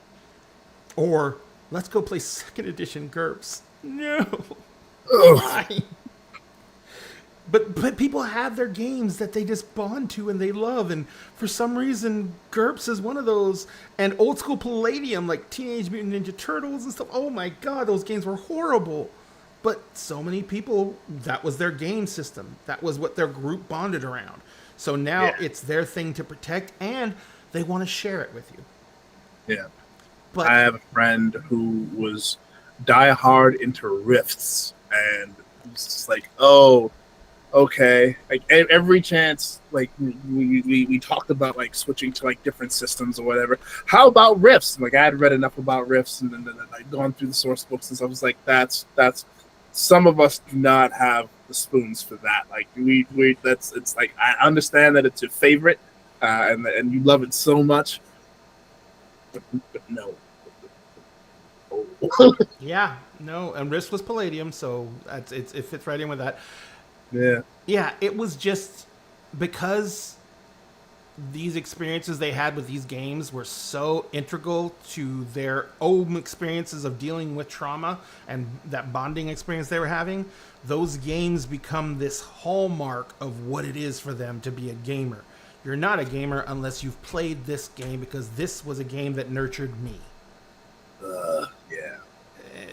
Or, let's go play 2nd edition GURPS. No. Why? But people have their games that they just bond to and they love, and for some reason, GURPS is one of those. And old school Palladium, like Teenage Mutant Ninja Turtles and stuff. Oh my god, those games were horrible. But so many people, that was their game system. That was what their group bonded around. So now it's their thing to protect, and they want to share it with you.
Yeah.
But
I have a friend who was diehard into Rifts, and it was just like, oh, okay. Like every chance, like we talked about like switching to like different systems or whatever. How about Rifts? Like I had read enough about Rifts, and then I'd gone through the source books and stuff. I was like, that's some of us do not have the spoons for that. Like it's like I understand that it's your favorite, and you love it so much, but no.
yeah, no, and Risk was Palladium, so it fits right in with that.
Yeah.
Yeah, it was just because these experiences they had with these games were so integral to their own experiences of dealing with trauma and that bonding experience they were having. Those games become this hallmark of what it is for them to be a gamer. You're not a gamer unless you've played this game, because this was a game that nurtured me.
Yeah.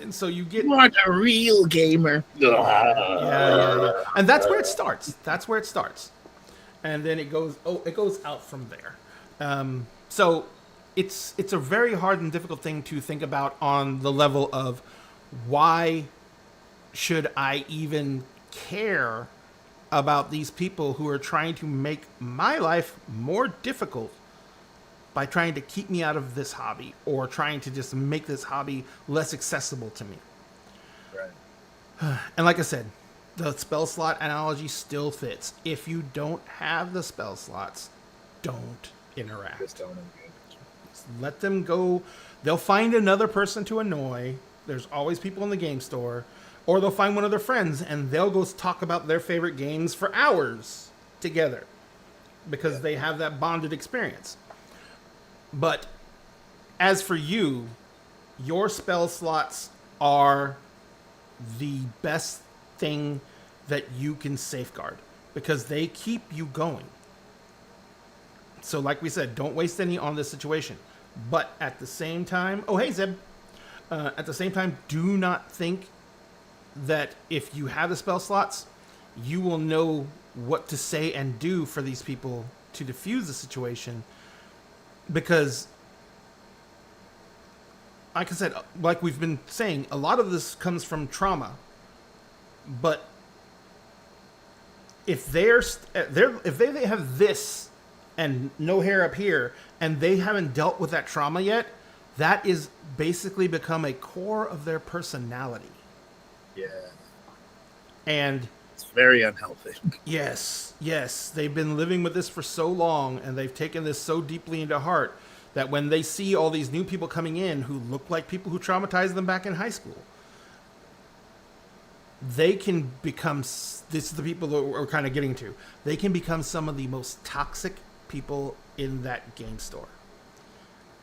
And so you get...
You aren't a real gamer.
Yeah. And that's where it starts. And then it goes out from there. So it's a very hard and difficult thing to think about on the level of why should I even care about these people who are trying to make my life more difficult by trying to keep me out of this hobby, or trying to just make this hobby less accessible to me.
Right.
And like I said, the spell slot analogy still fits. If you don't have the spell slots, don't interact.
Just don't engage.
Let them go. They'll find another person to annoy. There's always people in the game store. Or they'll find one of their friends and they'll go talk about their favorite games for hours together, because they have that bonded experience. But as for you, your spell slots are the best thing that you can safeguard, because they keep you going. So like we said, don't waste any on this situation. But at the same time, oh, hey, Zeb. At the same time, do not think that if you have the spell slots, you will know what to say and do for these people to diffuse the situation. Because, like I said, like we've been saying, a lot of this comes from trauma. But if they have this and no hair up here, and they haven't dealt with that trauma yet, that is basically become a core of their personality.
Yeah.
And
It's very unhealthy.
yes, they've been living with this for so long, and they've taken this so deeply into heart that when they see all these new people coming in who look like people who traumatized them back in high school, they can become, this is the people that we're kind of getting to, they can become some of the most toxic people in that game store.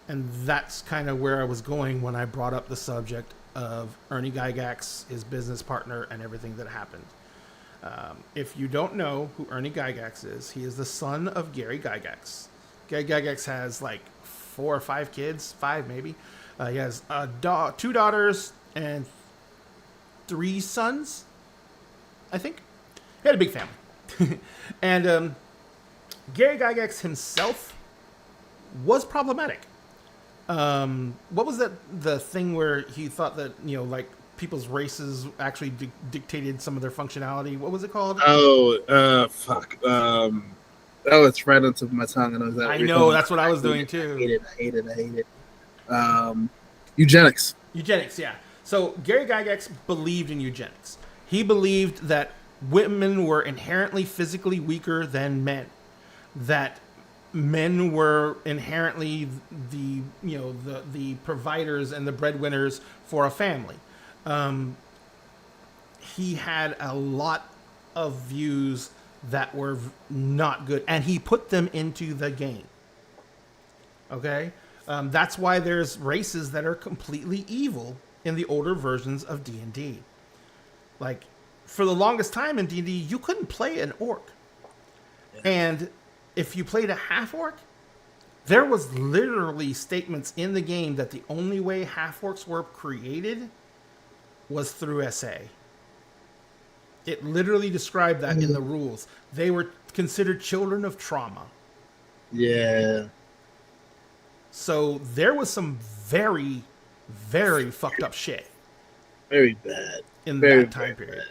And that's kind of where I was going when I brought up the subject of Ernie Gygax, his business partner, and everything that happened. If you don't know who Ernie Gygax is, he is the son of Gary Gygax. Gary Gygax has like 4 or 5 kids, 5 maybe. He has 2 daughters and 3 sons, I think. He had a big family. And Gary Gygax himself was problematic. What was the thing where he thought that, like people's races actually dictated some of their functionality? What was it called?
Fuck. Oh, it's right on top of my tongue. And
I know, that's what I was doing too.
I hate it. Eugenics.
Eugenics, yeah. So Gary Gygax believed in eugenics. He believed that women were inherently physically weaker than men. That men were inherently the providers and the breadwinners for a family. He had a lot of views that were not good, and he put them into the game. Okay? That's why there's races that are completely evil in the older versions of D&D. Like, for the longest time in D&D, you couldn't play an orc. And if you played a half-orc, there was literally statements in the game that the only way half-orcs were created was through SA. It literally described that in the rules. They were considered children of trauma.
Yeah.
So there was some very, very fucked up shit.
Very bad.
In
Very,
that time period.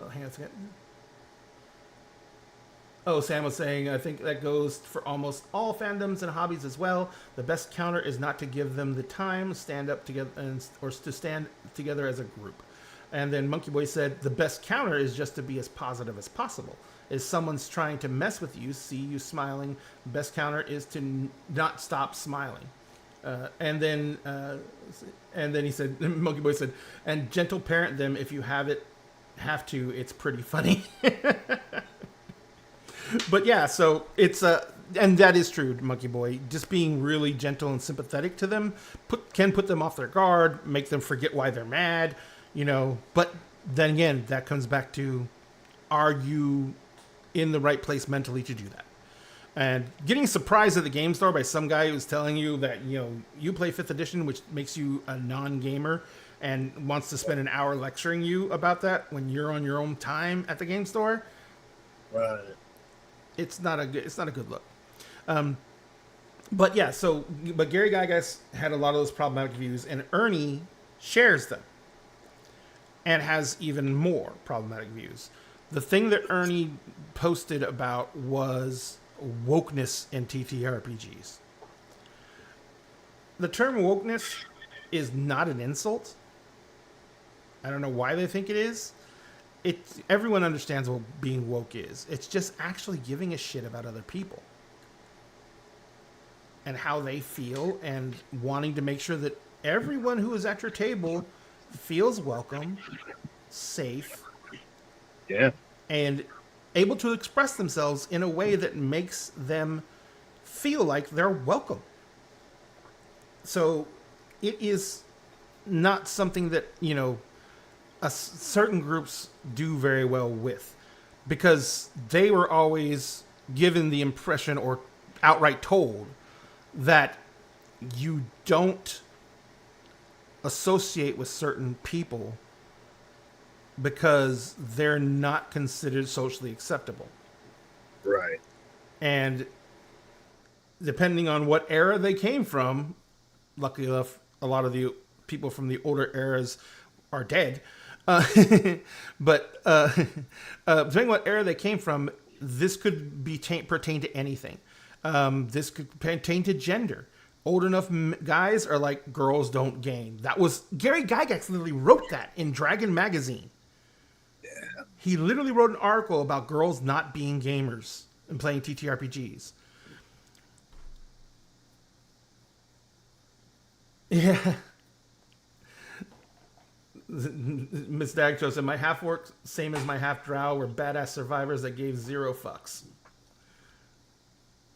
Oh, hang on a second. Oh, Sam was saying, I think that goes for almost all fandoms and hobbies as well. The best counter is not to give them the time, stand up together, or to stand together as a group. And then Monkey Boy said, the best counter is just to be as positive as possible. If someone's trying to mess with you, see you smiling, the best counter is to not stop smiling. And then he said, Monkey Boy said, and gentle parent them if you have to. It's pretty funny. But yeah, so it's and that is true, Monkey Boy. Just being really gentle and sympathetic to them can put them off their guard, make them forget why they're mad, But then again, that comes back to, are you in the right place mentally to do that? And getting surprised at the game store by some guy who's telling you that, you play 5th edition, which makes you a non-gamer, and wants to spend an hour lecturing you about that when you're on your own time at the game store.
Right.
It's not a good look. But yeah, but Gary Gygax had a lot of those problematic views, and Ernie shares them and has even more problematic views. The thing that Ernie posted about was wokeness in TTRPGs. The term wokeness is not an insult. I don't know why they think it is. Everyone understands what being woke is. It's just actually giving a shit about other people and how they feel, and wanting to make sure that everyone who is at your table feels welcome, safe, and able to express themselves in a way that makes them feel like they're welcome. So it is not something that, certain groups do very well with, because they were always given the impression, or outright told, that you don't associate with certain people because they're not considered socially acceptable.
Right.
And depending on what era they came from, luckily enough, a lot of the people from the older eras are dead. But depending on what era they came from, this could be pertain to anything. This could pertain to gender. Old enough guys are like, girls don't game. That was Gary Gygax literally wrote that in Dragon Magazine. Yeah. He literally wrote an article about girls not being gamers and playing TTRPGs. Yeah. Miss Dagcho said, my half orc, same as my half drow, were badass survivors that gave 0 fucks.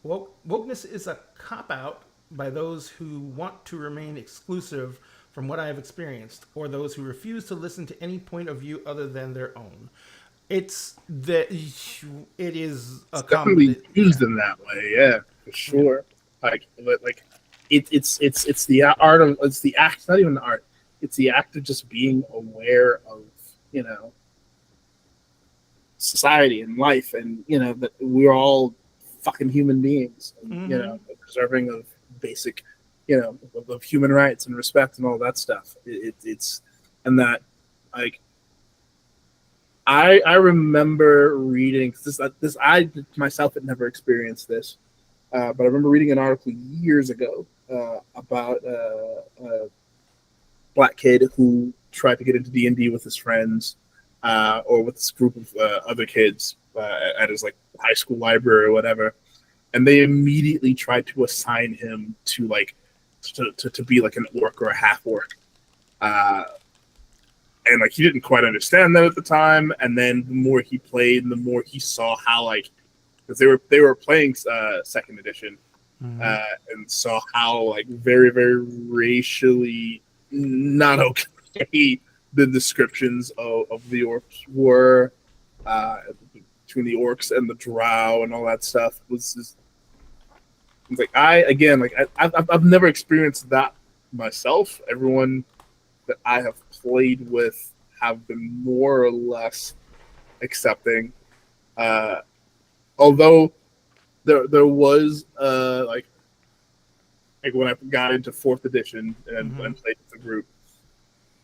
Wokeness is a cop-out by those who want to remain exclusive from what I have experienced, or those who refuse to listen to any point of view other than their own. It's that it is a
definitely used in that way, yeah, for sure. Like it's the art of, it's the act, not even the art. It's the act of just being aware of, you know, society and life, and you know that we're all fucking human beings, and, you know, preserving of basic, you know, of human rights and respect and all that stuff. It's and that, like, I remember reading this. I myself had never experienced this, but I remember reading an article years ago about a black kid who tried to get into D&D with his friends, or with this group of other kids at his like high school library or whatever, and they immediately tried to assign him to like to be like an orc or a half orc, and like he didn't quite understand that at the time. And then the more he played, and the more he saw how, like, because they were playing second edition, and saw how like very, very racially not okay the descriptions of the orcs were, between the orcs and the drow and all that stuff. Was just, it's like I've never experienced that myself. Everyone that I have played with have been more or less accepting, although there was like when I got into 4th edition and played with the group,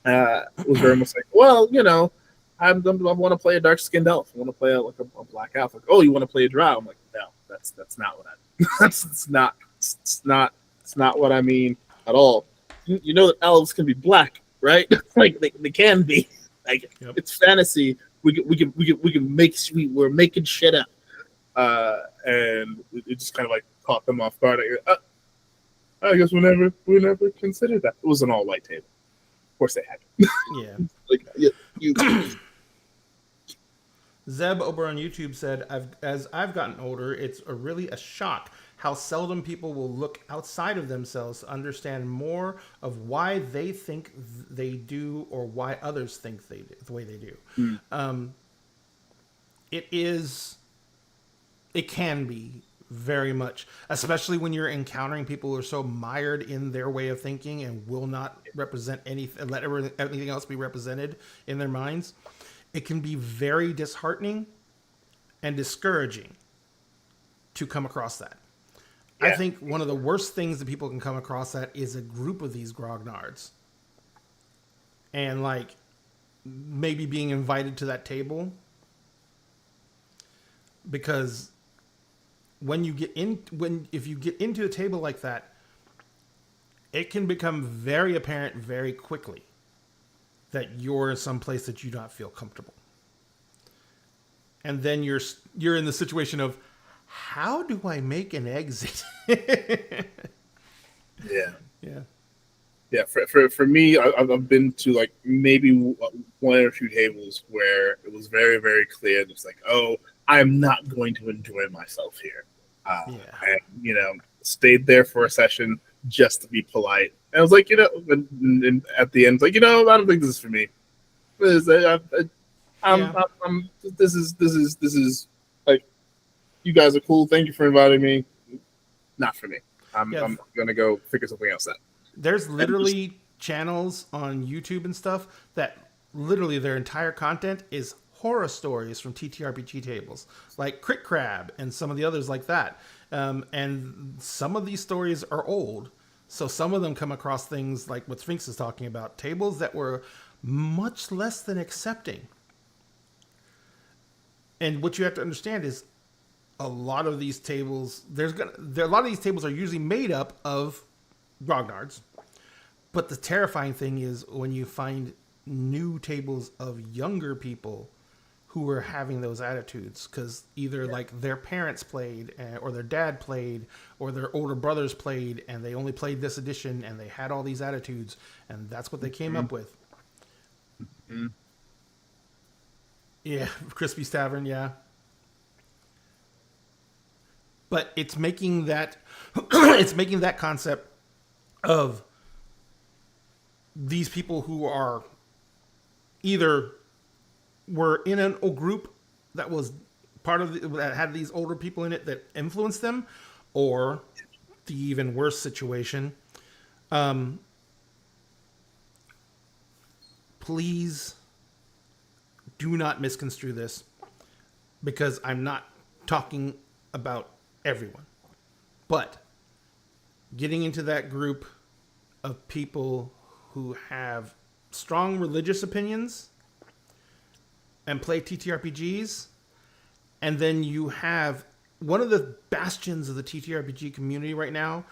it was very much like, well, you know, I want to play a dark skinned elf. I want to play a black elf. Like, oh, you want to play a drow? I'm like, no, that's not what I mean. It's not what I mean at all. You know that elves can be black, right? Like they can be. Like, it's fantasy. We can make sweet. We're making shit up, and it just kind of like caught them off guard. I guess we never considered that. It was an all white table. Of course they had.
Yeah.
Like, you.
Zeb over on YouTube said, as I've gotten older, it's really a shock how seldom people will look outside of themselves to understand more of why they think they do, or why others think they do the way they do. It can be very much, especially when you're encountering people who are so mired in their way of thinking and will not represent anything, let anything else be represented in their minds. It can be very disheartening and discouraging to come across that. Yeah. I think one of the worst things that people can come across that is a group of these grognards, and like maybe being invited to that table, because if you get into a table like that, it can become very apparent very quickly that you're someplace that you don't feel comfortable. And then you're in the situation of, how do I make an exit? Yeah. For me, I've been to like maybe one or two tables where it was very, very clear. It's like, oh, I'm not going to enjoy myself here. And, you know, stayed there for a session just to be polite. And I was like, you know, and at the end, like, you know, I don't think this is for me. This is like, you guys are cool. Thank you for inviting me. Not for me. I'm gonna go figure something else out. There's literally channels on YouTube and stuff that literally their entire content is horror stories from TTRPG tables, like Crit Crab and some of the others like that. And some of these stories are old, so some of them come across things like what Sphinx is talking about, tables that were much less than accepting. And what you have to understand is a lot of these tables, a lot of these tables are usually made up of grognards. But the terrifying thing is when you find new tables of younger people who are having those attitudes, because either like their parents played or their dad played or their older brothers played and they only played this edition and they had all these attitudes and that's what they came up with. Yeah, Crispy's Tavern, yeah. But it's making that it's making that concept of these people who are either were in a group that was part of that had these older people in it that influenced them, or the even worse situation. Please do not misconstrue this, because I'm not talking about everyone, but getting into that group of people who have strong religious opinions and play TTRPGs, and then you have one of the bastions of the TTRPG community right now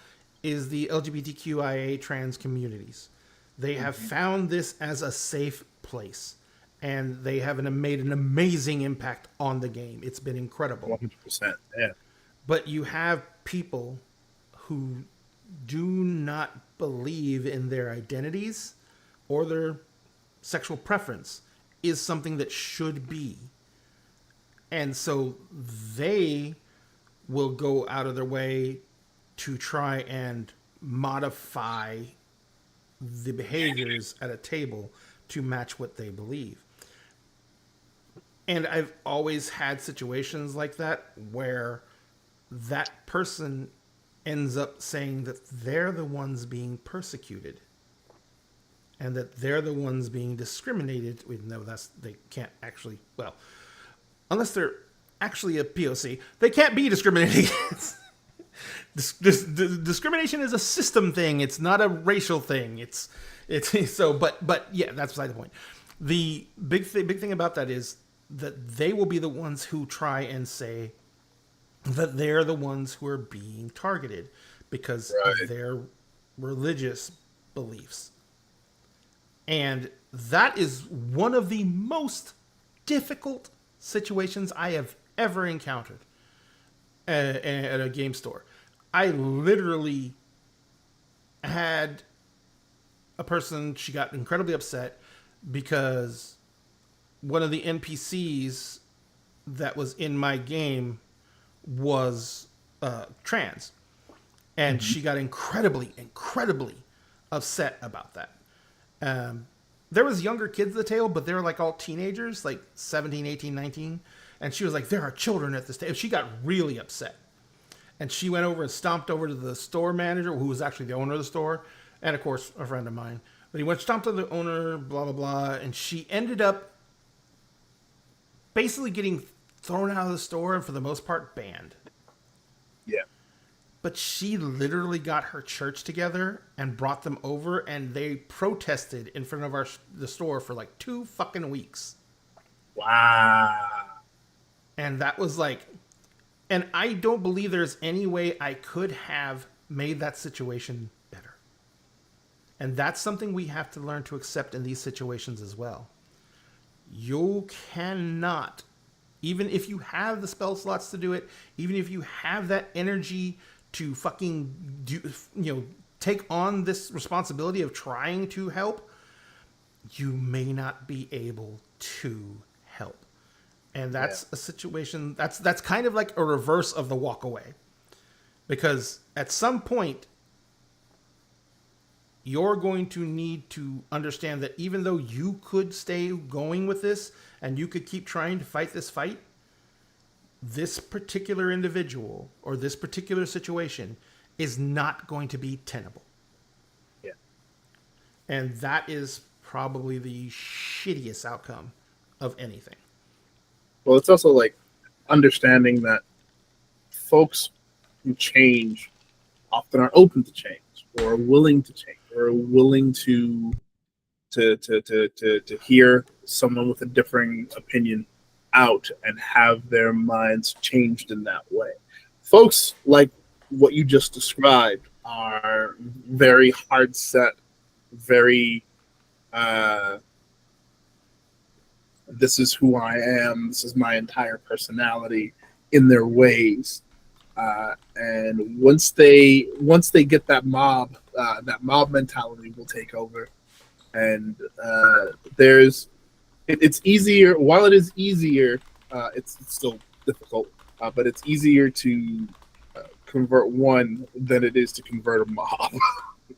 is the LGBTQIA trans communities. They have found this as a safe place, and they have made an amazing impact on the game. It's been incredible.
100%. Yeah.
But you have people who do not believe in their identities or their sexual preference is something that should be. And so they will go out of their way to try and modify the behaviors at a table to match what they believe. And I've always had situations like that where that person ends up saying that they're the ones being persecuted and that they're the ones being discriminated, even though they can't actually, well, unless they're actually a POC, they can't be discriminated against. Discrimination is a system thing. It's not a racial thing. It's so, but yeah, that's beside the point. The big thing about that is that they will be the ones who try and say that they're the ones who are being targeted because of their religious beliefs. And that is one of the most difficult situations I have ever encountered at a game store. I literally had a person, she got incredibly upset because one of the NPCs that was in my game was trans. And she got incredibly upset about that. There was younger kids at the table, but they were like all teenagers, like 17, 18, 19. And she was like, there are children at this table. She got really upset. And she went over and stomped over to the store manager, who was actually the owner of the store. And of course, a friend of mine. But he went stomped to the owner, blah, blah, blah. And she ended up basically getting thrown out of the store and for the most part banned.
Yeah.
But she literally got her church together and brought them over, and they protested in front of the store for like 2 fucking weeks.
Wow.
And that was like, and I don't believe there's any way I could have made that situation better. And that's something we have to learn to accept in these situations as well. You cannot, even if you have the spell slots to do it, even if you have that energy to fucking take on this responsibility of trying to help, you may not be able to help. And that's a situation that's kind of like a reverse of the walk away. Because at some point, you're going to need to understand that even though you could stay going with this and you could keep trying to fight this fight, this particular individual or this particular situation is not going to be tenable.
Yeah.
And that is probably the shittiest outcome of anything.
Well, it's also like understanding that folks who change often are open to change or are willing to change or are willing to hear someone with a differing opinion out and have their minds changed in that way. Folks like what you just described are very hard set, very this is who I am, this is my entire personality in their ways. And once they get that mob mentality will take over. And it's easier. While it is easier, it's still difficult. But it's easier to convert one than it is to convert a mob.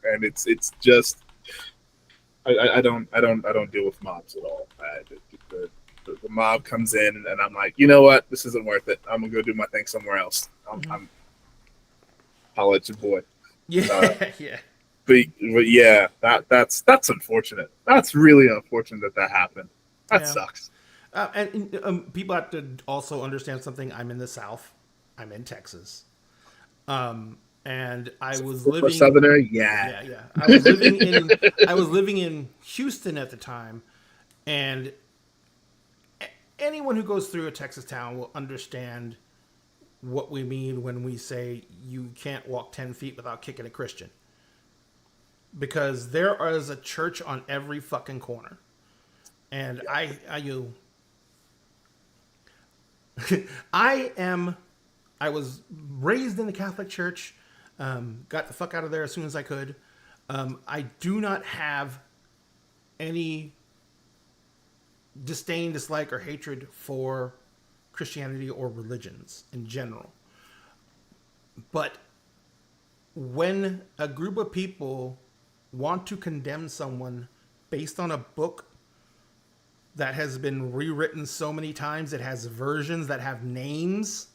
And it's just I don't deal with mobs at all. The mob comes in and I'm like, you know what, this isn't worth it. I'm gonna go do my thing somewhere else. I'm holla at your boy.
Yeah, yeah.
But yeah, that's unfortunate. That's really unfortunate that happened. That sucks.
And people have to also understand something. I'm in the South. I'm in Texas. And I was living
Southerner,
yeah. I was living in Houston at the time, and anyone who goes through a Texas town will understand what we mean when we say you can't walk 10 feet without kicking a Christian. Because there is a church on every fucking corner. And I was raised in the Catholic Church, got the fuck out of there as soon as I could. I do not have any disdain, dislike, or hatred for Christianity or religions in general. But when a group of people want to condemn someone based on a book that has been rewritten so many times, it has versions that have names,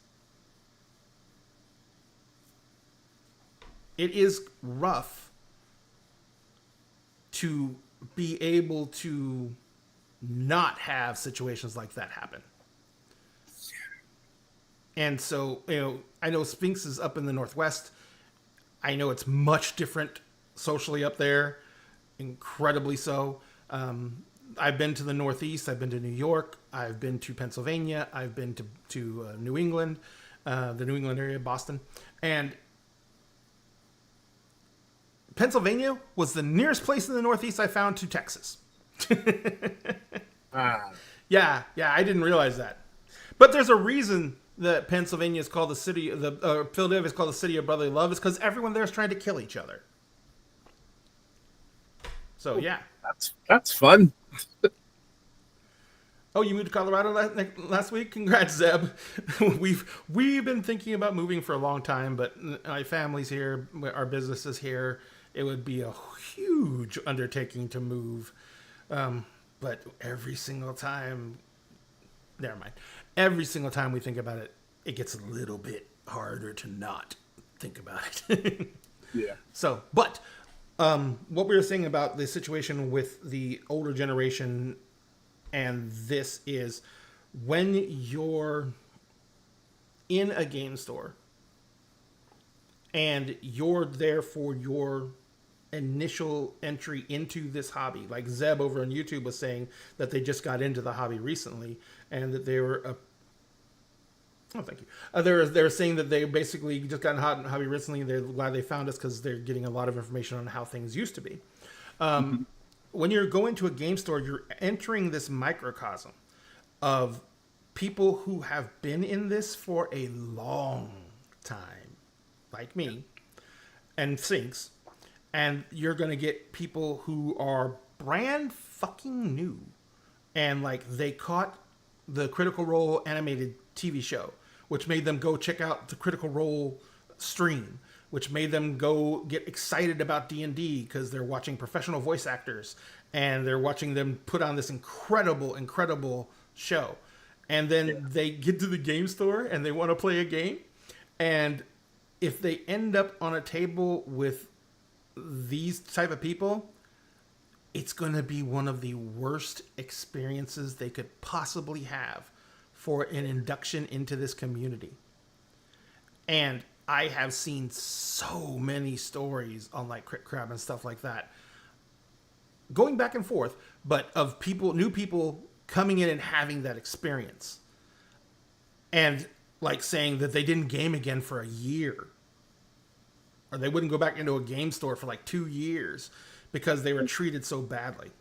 it is rough to be able to not have situations like that happen. And so, I know Sphinx is up in the Northwest. I know it's much different socially up there, incredibly so. I've been to the Northeast. I've been to New York. I've been to Pennsylvania. I've been to New England, the New England area, Boston. And Pennsylvania was the nearest place in the Northeast I found to Texas. Yeah, I didn't realize that. But there's a reason that Pennsylvania is called the city, Philadelphia is called the city of brotherly love, is because everyone there is trying to kill each other. So yeah,
that's fun.
Oh, you moved to Colorado last week? Congrats, Zeb. We've been thinking about moving for a long time, but my family's here, our business is here. It would be a huge undertaking to move, but every single time, never mind. Every single time we think about it, it gets a little bit harder to not think about it.
Yeah.
So, but what we were saying about the situation with the older generation, and this is when you're in a game store and you're there for your initial entry into this hobby, like Zeb over on YouTube was saying that they just got into the hobby recently, and that they were thank you. They're saying that they basically just got hot in the hobby recently. They're glad they found us because they're getting a lot of information on how things used to be. When you're going to a game store, you're entering this microcosm of people who have been in this for a long time, like me and Sphinx. And you're going to get people who are brand fucking new. And like they caught the Critical Role animated TV show, which made them go check out the Critical Role stream, which made them go get excited about D&D because they're watching professional voice actors and they're watching them put on this incredible show. And then they get to the game store and they want to play a game. And if they end up on a table with these type of people, it's going to be one of the worst experiences they could possibly have for an induction into this community. And I have seen so many stories on like Crit Crab and stuff like that, going back and forth, but of people, new people coming in and having that experience. and like saying that they didn't game again for a year, or they wouldn't go back into a game store for like 2 years because they were treated so badly.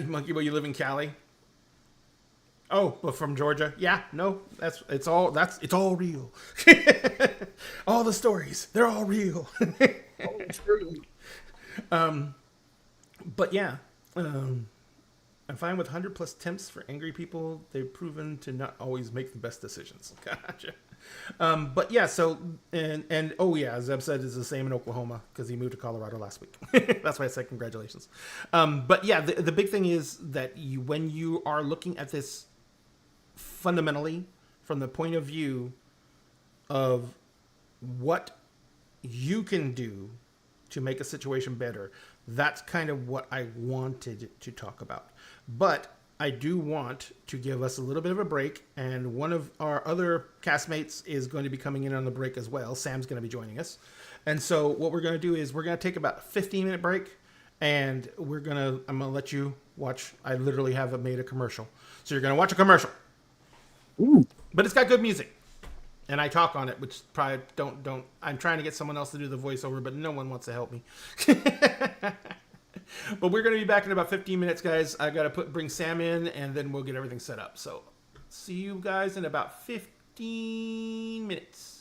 Monkey Boy, you live in Cali? Oh, but from Georgia? Yeah, no, it's all real. All the stories, they're all real.
Oh, true.
But yeah, I'm fine with 100 plus temps for angry people. They've proven to not always make the best decisions. Gotcha. But yeah, so and oh yeah, Zeb said it's the same in Oklahoma because he moved to Colorado last week. That's why I said congratulations. But yeah, the big thing is that when you are looking at this fundamentally from the point of view of what you can do to make a situation better, that's kind of what I wanted to talk about. But I do want to give us a little bit of a break, and one of our other castmates is going to be coming in on the break as well. Sam's going to be joining us. And so what we're going to do is we're going to take about a 15-minute break, and I'm going to let you watch. I literally have made a commercial. So you're going to watch a commercial.
Ooh.
But it's got good music. And I talk on it, which probably don't. I'm trying to get someone else to do the voiceover, but no one wants to help me. But we're going to be back in about 15 minutes, guys. I got to bring Sam in, and then we'll get everything set up. So see you guys in about 15 minutes.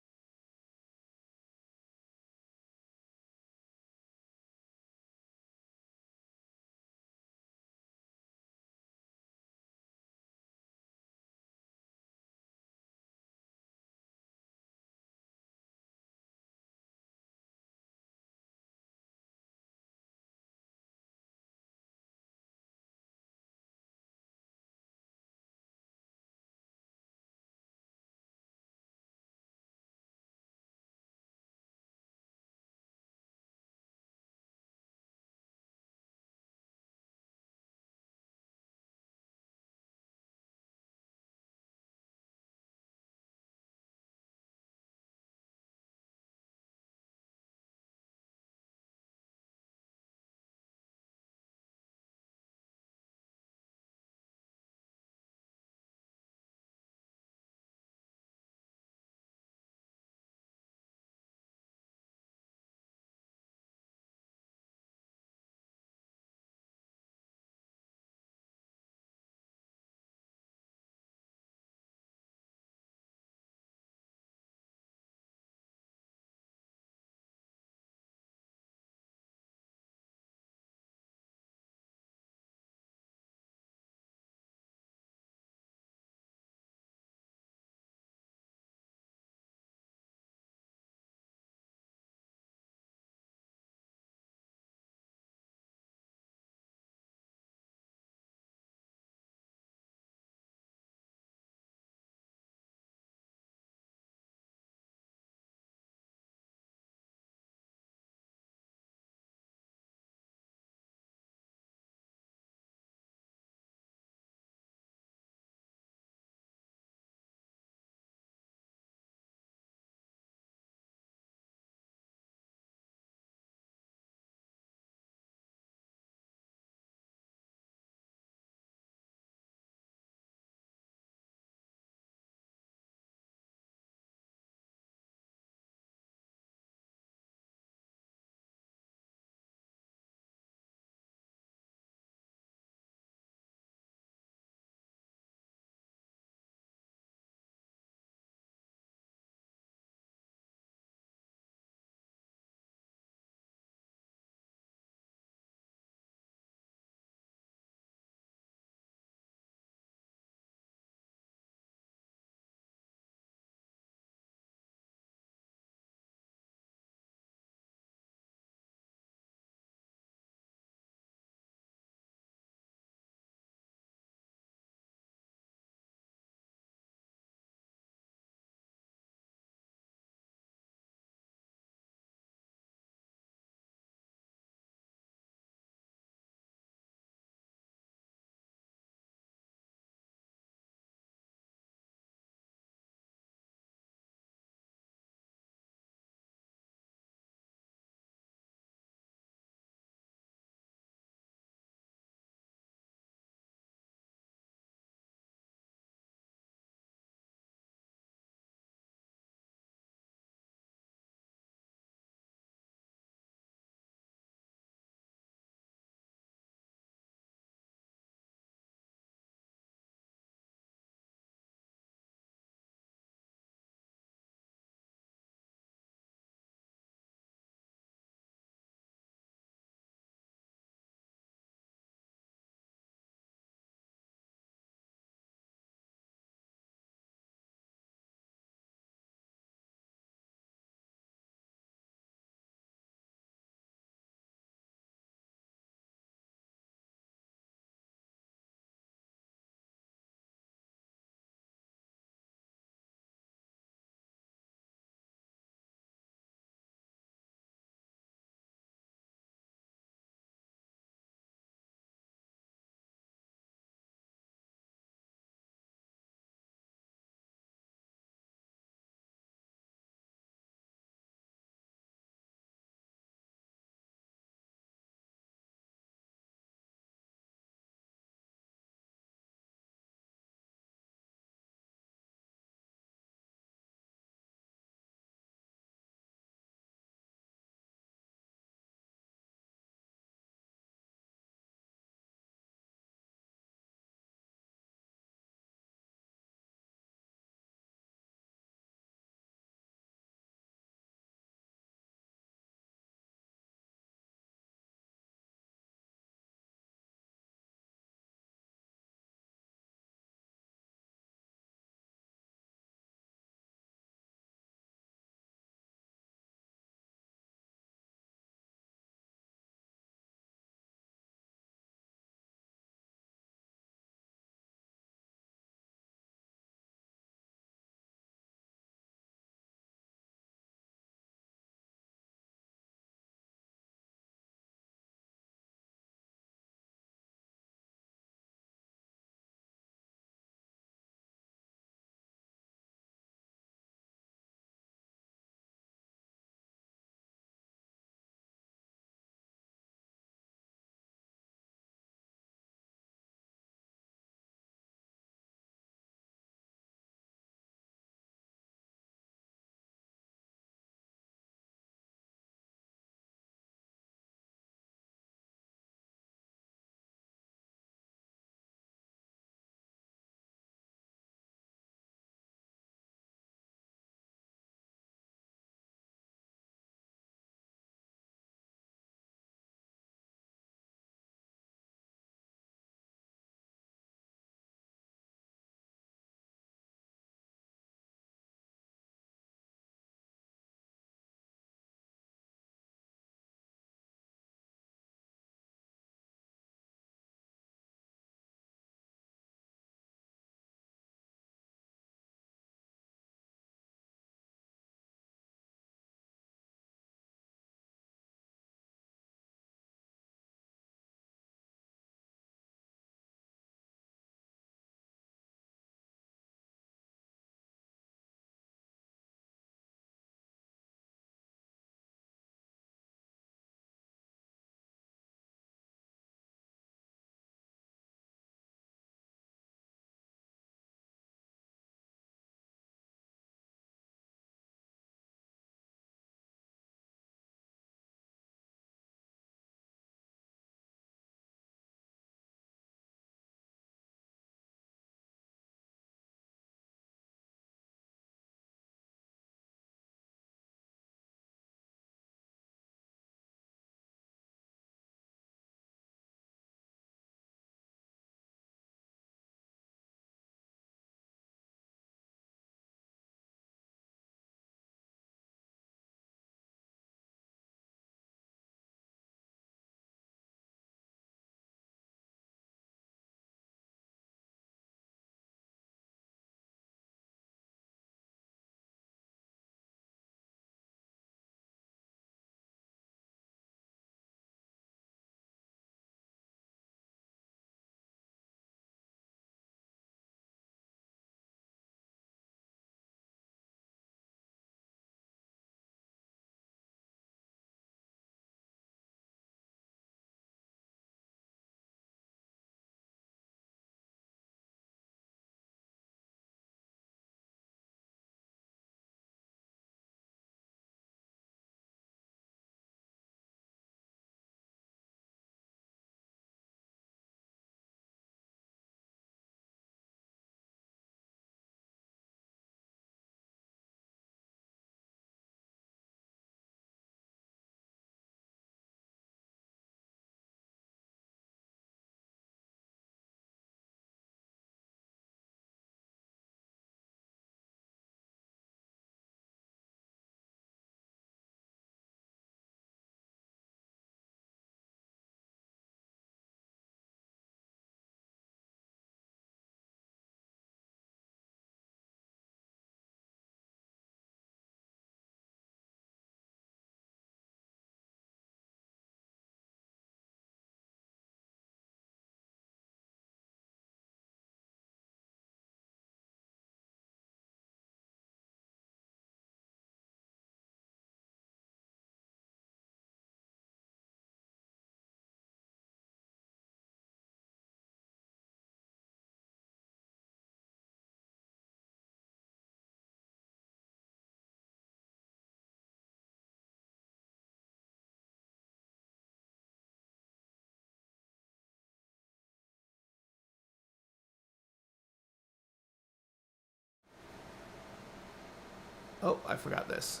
Oh, I forgot this.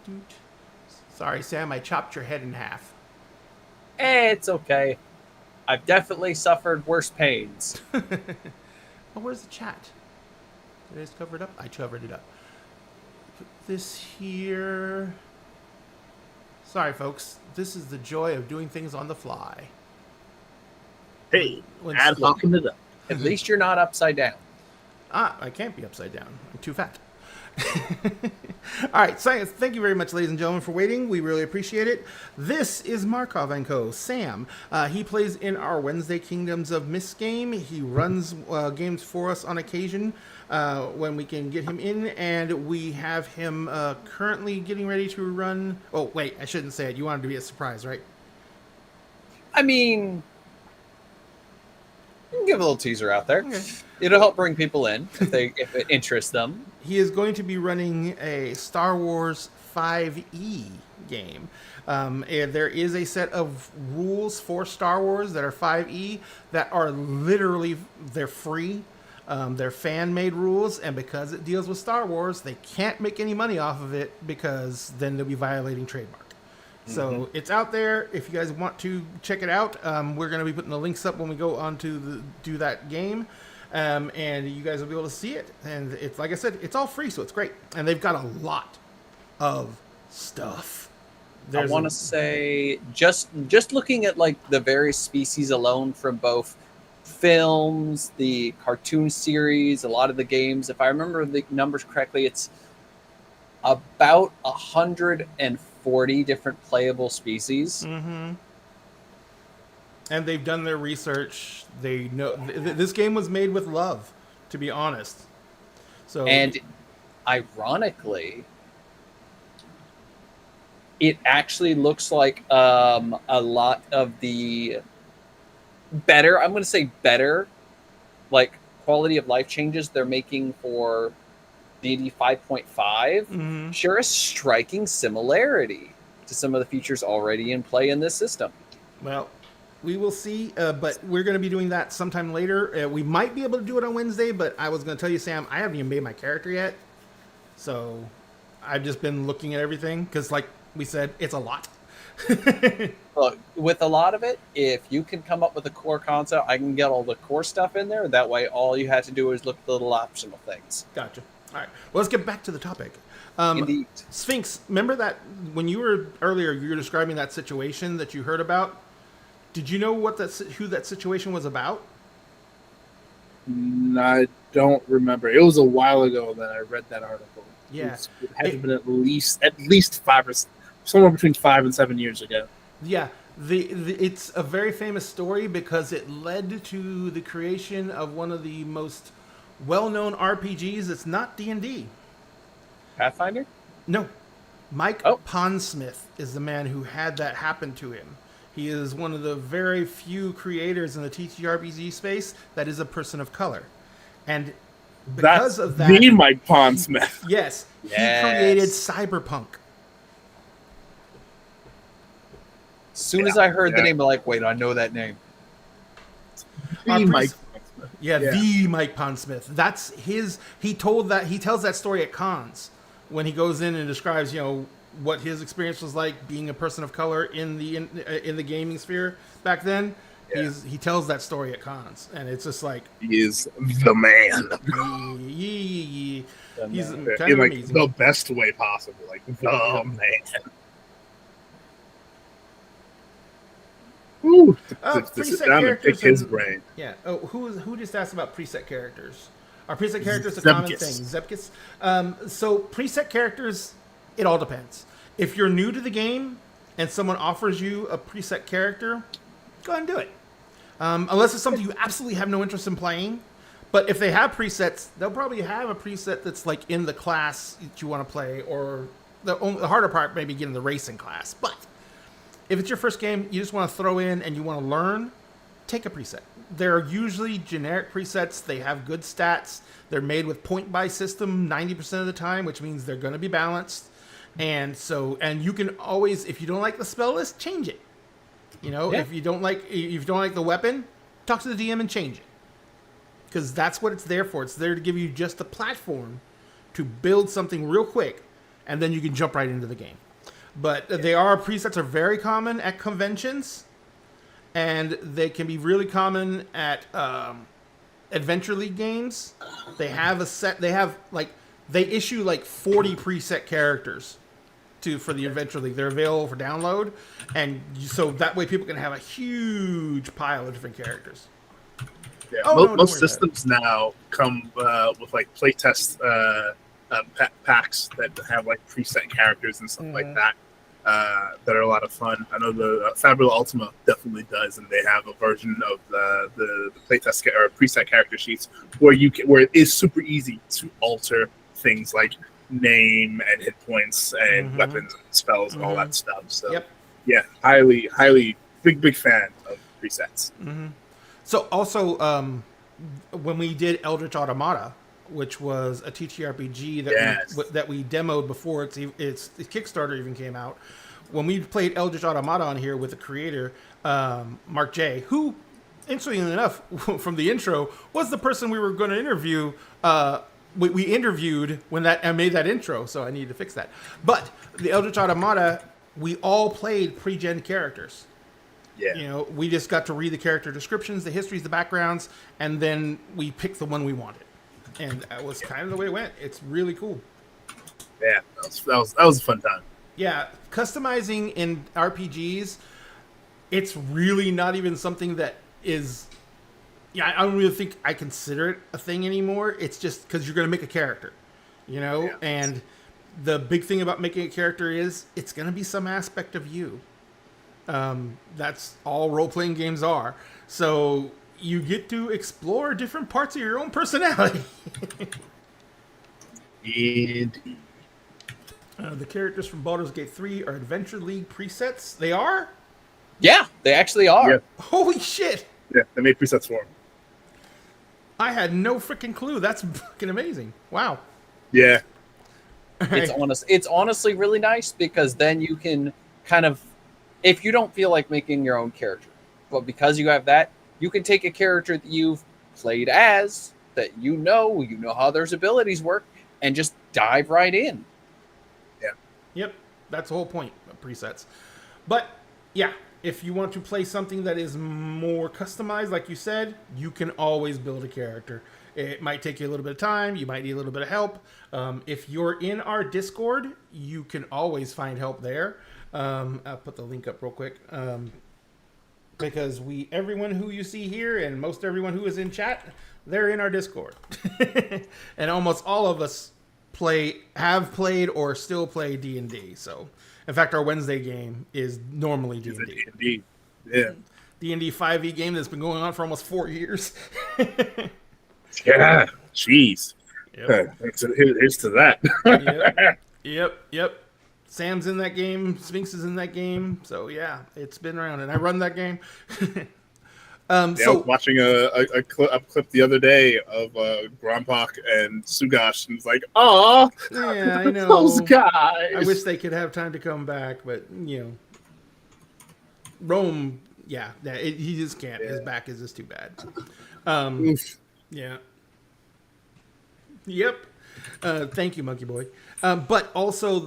Doot. Sorry, Sam, I chopped your head in half.
It's okay. I've definitely suffered worse pains.
Oh, where's the chat? Did I just cover it up? I covered it up. Put this here. Sorry, folks. This is the joy of doing things on the fly.
Hey,
When
ad hocking it up.
At least you're not upside down.
I can't be upside down. I'm too fat. All right, so thank you very much, ladies and gentlemen, for waiting. We really appreciate it. This is Markov & Co. Sam. He plays in our Wednesday Kingdoms of Mist game. He runs games for us on occasion when we can get him in, and we have him currently getting ready to run... Oh, wait, I shouldn't say it. You wanted to be a surprise, right?
I mean, you can give a little teaser out there.
Okay.
It'll help bring people in if it interests them.
He is going to be running a Star Wars 5e game. And there is a set of rules for Star Wars that are 5e that are literally, they're free. They're fan-made rules, and because it deals with Star Wars, they can't make any money off of it because then they'll be violating trademark. So it's out there. If you guys want to check it out, we're going to be putting the links up when we go on to do that game. And you guys will be able to see it. And it's like I said, it's all free, so it's great. And they've got a lot of stuff.
I want to say just looking at like the various species alone from both films, the cartoon series, a lot of the games. If I remember the numbers correctly, it's about 140 different playable species.
Mm-hmm. And they've done their research. They know this game was made with love, to be honest. So,
and ironically, it actually looks like a lot of the better, I'm going to say better, like quality of life changes they're making for D&D 5.5 share a striking similarity to some of the features already in play in this system.
Well, we will see, but we're going to be doing that sometime later. We might be able to do it on Wednesday, but I was going to tell you, Sam, I haven't even made my character yet. So I've just been looking at everything because, like we said, it's a lot.
Look, with a lot of it, if you can come up with a core concept, I can get all the core stuff in there. That way, all you had to do is look at the little optional things.
Gotcha. All right. Well, let's get back to the topic.
Indeed.
Sphinx, remember that when you were earlier, you were describing that situation that you heard about? Did you know who that situation was about?
I don't remember. It was a while ago that I read that article.
Yeah.
It had to have been at least 5 or somewhere between 5 and 7 years ago.
Yeah. It's a very famous story because it led to the creation of one of the most well-known RPGs. It's not D&D.
Pathfinder?
No. Mike
Oh.
Pondsmith is the man who had that happen to him. He is one of the very few creators in the TTRPG space that is a person of color. And because
That's
of that...
the Mike Pondsmith.
Yes.
Yes.
He created Cyberpunk.
As soon as I heard the name, I'm like, wait, I know that name.
The Mike Pondsmith.
Yeah, the Mike Pondsmith. That's his... He tells that story at cons when he goes in and describes, what his experience was like being a person of color in the gaming sphere back then. Yeah. He tells that story at cons, and it's just like
he is the man.
He's kind
in
of
like
amazing.
the best way possible, like the man. Ooh, to sit down and pick his brain.
Yeah. Oh, who just asked about preset characters? Are preset characters a common thing? Zepkis. So preset characters, it all depends. If you're new to the game and someone offers you a preset character, go ahead and do it. Unless it's something you absolutely have no interest in playing. But if they have presets, they'll probably have a preset that's like in the class that you want to play, or the harder part may be getting the racing class. But if it's your first game, you just want to throw in and you want to learn, take a preset. They're usually generic presets. They have good stats. They're made with point buy system 90% of the time, which means they're going to be balanced. And you can always, if you don't like the spell list, change it. If you don't like the weapon, talk to the DM and change it. Because that's what it's there for. It's there to give you just a platform to build something real quick and then you can jump right into the game. But presets are very common at conventions, and they can be really common at Adventure League games. They have they issue like 40 preset characters for the Adventure League. They're available for download, and so that way people can have a huge pile of different characters.
Yeah,
Oh, no, don't
most
worry about
systems now come with like playtest packs that have like preset characters and stuff like that that are a lot of fun. I know the Fabula Ultima definitely does, and they have a version of the playtest or preset character sheets where it is super easy to alter things like name and hit points and weapons and spells and all that stuff. So yeah, highly big fan of presets.
So also, when we did Eldritch Automata, which was a TTRPG that we demoed before its Kickstarter even came out, when we played Eldritch Automata on here with the creator, Mark J, who, interestingly enough, from the intro, was the person we were going to interview. We interviewed when I made that intro, so I needed to fix that. But the Eldritch Automata, we all played pre-gen characters.
Yeah.
You know, we just got to read the character descriptions, the histories, the backgrounds, and then we picked the one we wanted. And that was kind of the way it went. It's really cool.
Yeah, that was a fun time.
Yeah, customizing in RPGs, it's really not even something that is... Yeah, I don't really think I consider it a thing anymore. It's just because you're going to make a character, you know?
Yeah.
And the big thing about making a character is it's going to be some aspect of you. That's all role-playing games are. So you get to explore different parts of your own personality.
Indeed.
The characters from Baldur's Gate 3 are Adventure League presets. They are?
Yeah, they actually are.
Yeah.
Holy shit!
Yeah, they made presets for them.
I had no freaking clue. That's fucking amazing. Wow.
Yeah.
It's honestly really nice because then you can kind of, if you don't feel like making your own character, but because you have that, you can take a character that you've played as, that you know how their abilities work, and just dive right in.
Yeah.
Yep. That's the whole point of presets. But yeah, if you want to play something that is more customized, like you said, you can always build a character. It might take you a little bit of time. You might need a little bit of help. If you're in our Discord, you can always find help there. I'll put the link up real quick. Because everyone who you see here and most everyone who is in chat, they're in our Discord. And almost all of us have played or still play D&D. So, in fact, our Wednesday game is normally D&D.
Indeed. Yeah.
D&D 5e game that's been going on for almost 4 years.
Yeah. Jeez.
Yep.
Here's to that.
Yep. Sam's in that game. Sphinx is in that game. So yeah, it's been around, and I run that game.
I was watching a clip the other day of Grompak and Sugash, and it's like, oh,
yeah, I know.
those guys.
I wish they could have time to come back, but Rome. Yeah, he just can't. His back is just too bad. Yeah. Yep. Thank you, Monkey Boy. But also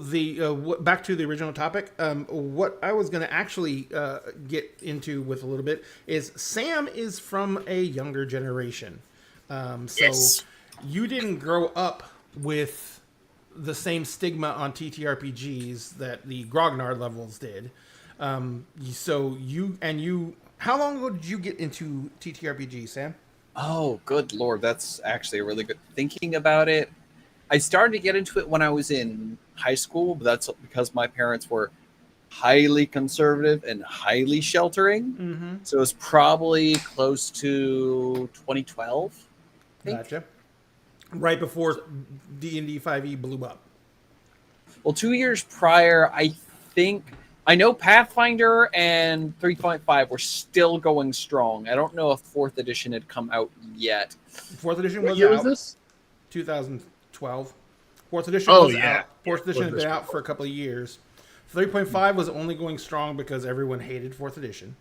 back to the original topic. What I was going to actually get into with a little bit is Sam is from a younger generation. So you didn't grow up with the same stigma on TTRPGs that the Grognard levels did. So how long ago did you get into TTRPGs, Sam?
Oh, good Lord. That's actually a really good thinking about it. I started to get into it when I was in high school, but that's because my parents were highly conservative and highly sheltering. Mm-hmm. So it was probably close to 2012.
Gotcha. Right before D&D 5e blew up.
Well, 2 years prior, I know Pathfinder and 3.5 were still going strong. I don't know if 4th edition had come out yet.
4th edition was
What year
out.
was this?
2012. 4th edition was out. 4th edition had been out for a couple of years. 3.5 was only going strong because everyone hated 4th edition.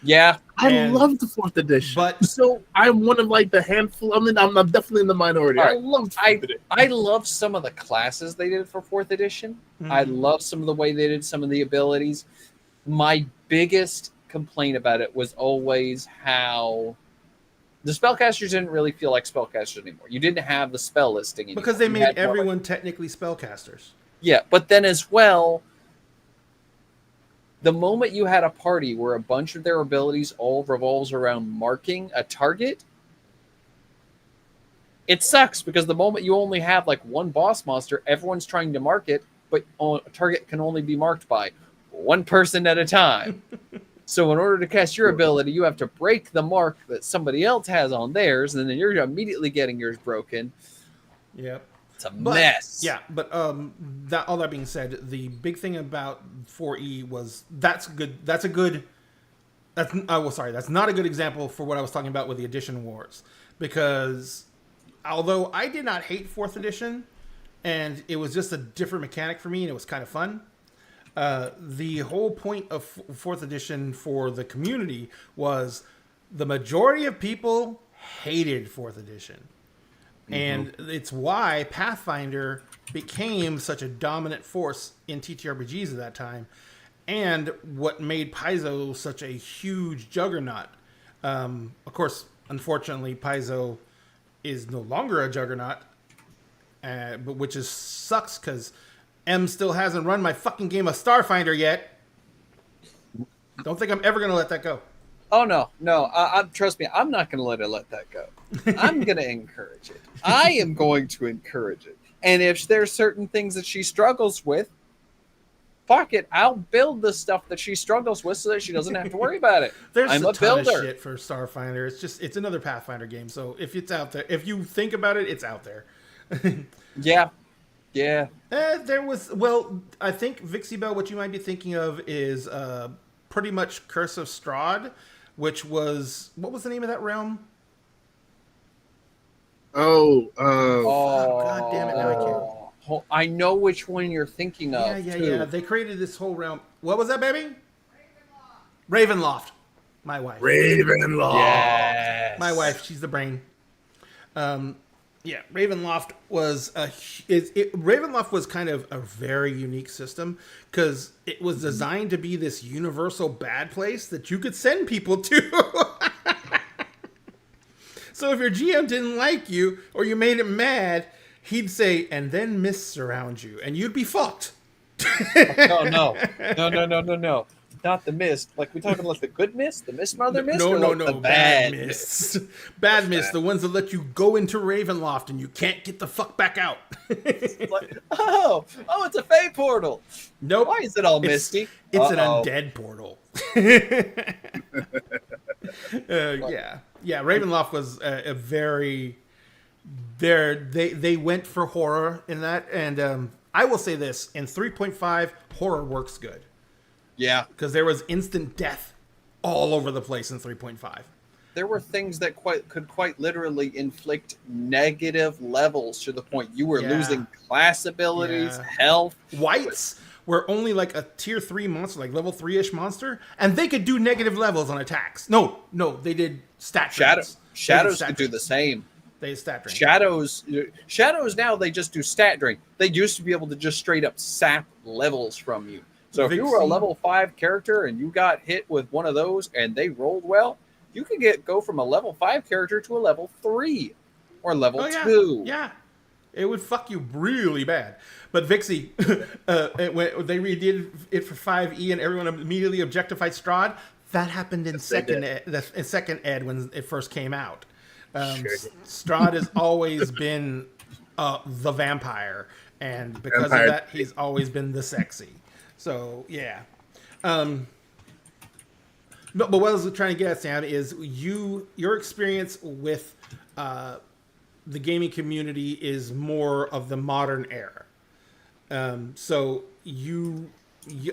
Yeah,
I
And-
love the fourth edition,
but-
so I'm one of like the handful. I mean, I'm definitely in the minority. I
Alright.
love the fourth edition.
I love some of the classes they did for fourth edition. I love some of the way they did some of the abilities. My biggest complaint about it was always how the spellcasters didn't really feel like spellcasters anymore. You didn't have the spell listing anymore.
because they
You
made
had more like-
everyone technically spellcasters.
yeah, but then as well, the moment you had a party where a bunch of their abilities all revolves around marking a target, it sucks because the moment you only have like one boss monster, everyone's trying to mark it, but a target can only be marked by one person at a time. So in order to cast your ability, you have to break the mark that somebody else has on theirs, and then you're immediately getting yours broken.
Yep.
It's a
But,
mess.
Yeah, but that all that being said, the big thing about 4E was that's good. That's a good. That's that's not a good example for what I was talking about with the edition wars, because although I did not hate fourth edition, and it was just a different mechanic for me, and it was kind of fun. The whole point of fourth edition for the community was the majority of people hated fourth edition. And it's why Pathfinder became such a dominant force in TTRPGs at that time, and what made Paizo such a huge juggernaut. Of course, unfortunately, Paizo is no longer a juggernaut, but which is sucks because M still hasn't run my fucking game of Starfinder yet. Don't think I'm ever gonna let that go.
Oh no. Trust me, I'm not going to let that go. I'm going to encourage it. I am going to encourage it. And if there's certain things that she struggles with, fuck it, I'll build the stuff that she struggles with so that she doesn't have to worry about it.
There's
I'm
a
a
ton
builder.
of shit for Starfinder. It's another Pathfinder game. So if it's out there, if you think about it, it's out there.
Yeah.
I think Vixie Bell, what you might be thinking of is pretty much Curse of Strahd, which was, what was the name of that realm?
Oh,
God damn it, now I can't.
I know which one you're thinking of.
Yeah. They created this whole realm. What was that, baby? Ravenloft. My wife.
Ravenloft.
Yes.
My wife. She's the brain. Ravenloft was Ravenloft was kind of a very unique system because it was designed to be this universal bad place that you could send people to. So if your GM didn't like you or you made him mad, he'd say, "And then mists surround you," and you'd be fucked.
No. Not the mist. Like we talking about the good mist, the mist mother mist, or like the bad mist?
Bad mists, the ones that let you go into Ravenloft and you can't get the fuck back out.
Like, oh, it's a Fey portal.
Nope.
Why is it all
It's-
misty?
It's an
Uh-oh.
undead portal. Ravenloft was a very they went for horror in that, and I will say this: in 3.5, horror works good
Yeah,
because there was instant death all over the place in 3.5.
there were things that could quite literally inflict negative levels to the point you were
Yeah.
losing class abilities,
Yeah.
health.
Whites were only like a tier 3 monster, like level 3-ish monster, and they could do negative levels on attacks. No, they did stat drains.
Shadows could do the same.
They did stat drain.
Shadows now they just do stat drain. They used to be able to just straight up sap levels from you. So if you were a
Vixie-
level 5 character and you got hit with one of those and they rolled well, you could go from a level 5 character to a level 3 or level 2.
Yeah. It would fuck you really bad. But Vixie, when they redid it for 5e and everyone immediately objectified Strahd, that happened in second ed when it first came out. Strahd has always been the vampire, and because of that, he's always been the sexy. So yeah. But what I was trying to get at, Sam, is your experience with the gaming community is more of the modern era. So you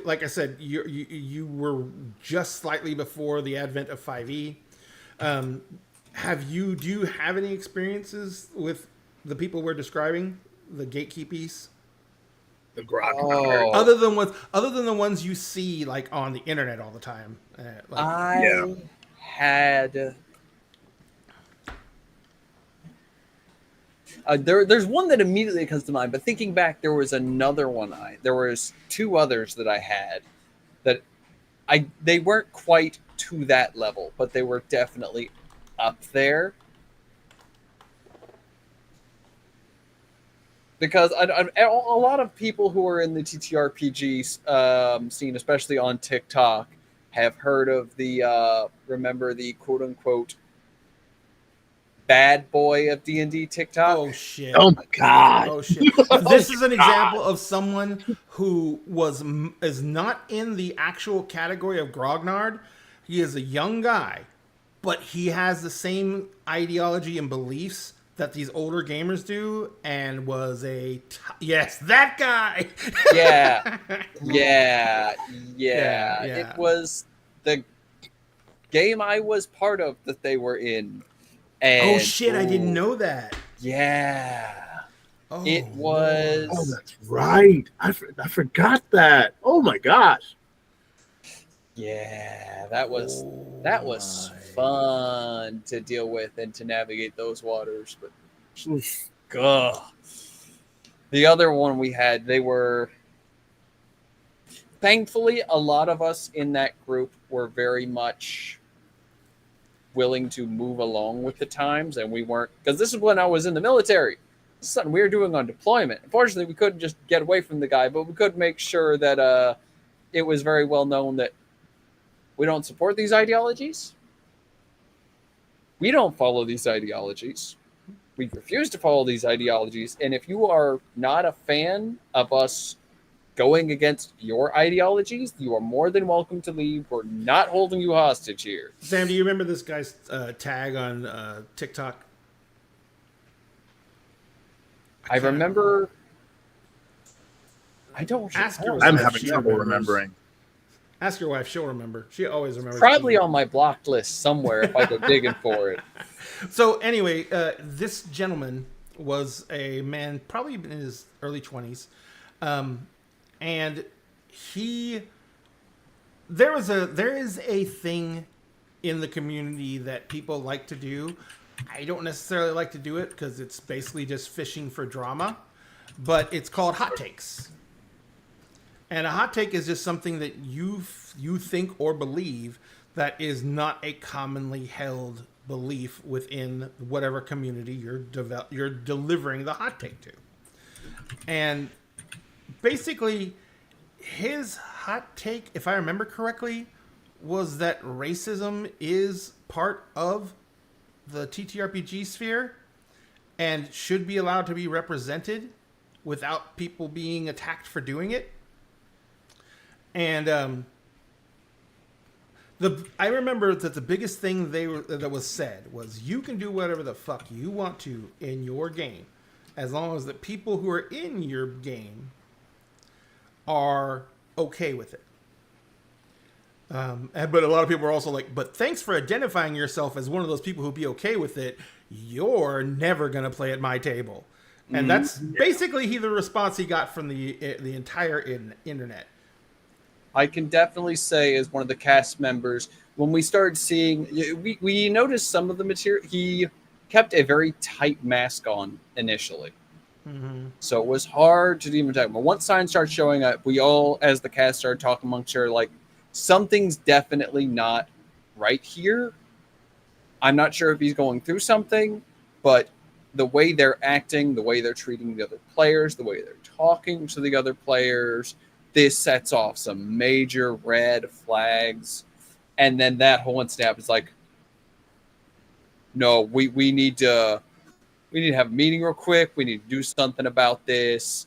like I said, you were just slightly before the advent of 5e. Do you have any experiences with the people we're describing, the gatekeepers?
the Grognard.
Oh,
other than the ones you see like on the internet all the time. Like,
I had. There's one that immediately comes to mind, but thinking back, there was another one. There was two others that I had that they weren't quite to that level, but they were definitely up there. Because a lot of people who are in the TTRPG scene, especially on TikTok, have heard of the remember the quote unquote bad boy of D&D TikTok.
oh shit!
Oh my god!
Oh shit! This is an example of someone who is not in the actual category of Grognard. He is a young guy, but he has the same ideology and beliefs that these older gamers do, and was yes, that guy.
Yeah.
Yeah.
It was the game I was part of that they were in. And,
Oh shit! I didn't know that.
Yeah.
Oh,
It was.
Oh, that's right. I forgot that. Oh my gosh.
Yeah, that was
my.
fun to deal with and to navigate those waters. But ugh. The other one we had, they were thankfully a lot of us in that group were very much willing to move along with the times, and we weren't, because this is when I was in the military. This is something we were doing on deployment. Unfortunately, we couldn't just get away from the guy, but we could make sure that it was very well known that we don't support these ideologies. We don't follow these ideologies. We refuse to follow these ideologies. And if you are not a fan of us going against your ideologies, you are more than welcome to leave. We're not holding you hostage here.
Sam, do you remember this guy's tag on TikTok?
I remember. I don't.
Ask your
I'm
wife,
having
she
trouble
remembers.
remembering.
Ask your wife; she'll remember. She always remembers.
Probably on my blocked list somewhere if I go digging for it.
So anyway, this gentleman was a man, probably in his early 20s, and there is a thing in the community that people like to do. I don't necessarily like to do it because it's basically just fishing for drama, but it's called hot takes. And a hot take is just something that you think or believe that is not a commonly held belief within whatever community you're delivering the hot take to. And basically, his hot take, if I remember correctly, was that racism is part of the TTRPG sphere and should be allowed to be represented without people being attacked for doing it. And I remember that the biggest thing that was said was, you can do whatever the fuck you want to in your game, as long as the people who are in your game are okay with it. But a lot of people are also like, but thanks for identifying yourself as one of those people who'd be okay with it. You're never going to play at my table. And that's basically the response he got from the entire internet.
I can definitely say, as one of the cast members, when we started seeing, we noticed some of the material. He kept a very tight mask on initially.
Mm-hmm.
So it was hard to even talk. But once signs started showing up, we all, as the cast, started talking amongst each other, like, something's definitely not right here. I'm not sure if he's going through something, but the way they're acting, the way they're treating the other players, the way they're talking to the other players, this sets off some major red flags. And then that whole instance is like, no, we need to have a meeting real quick. We need to do something about this.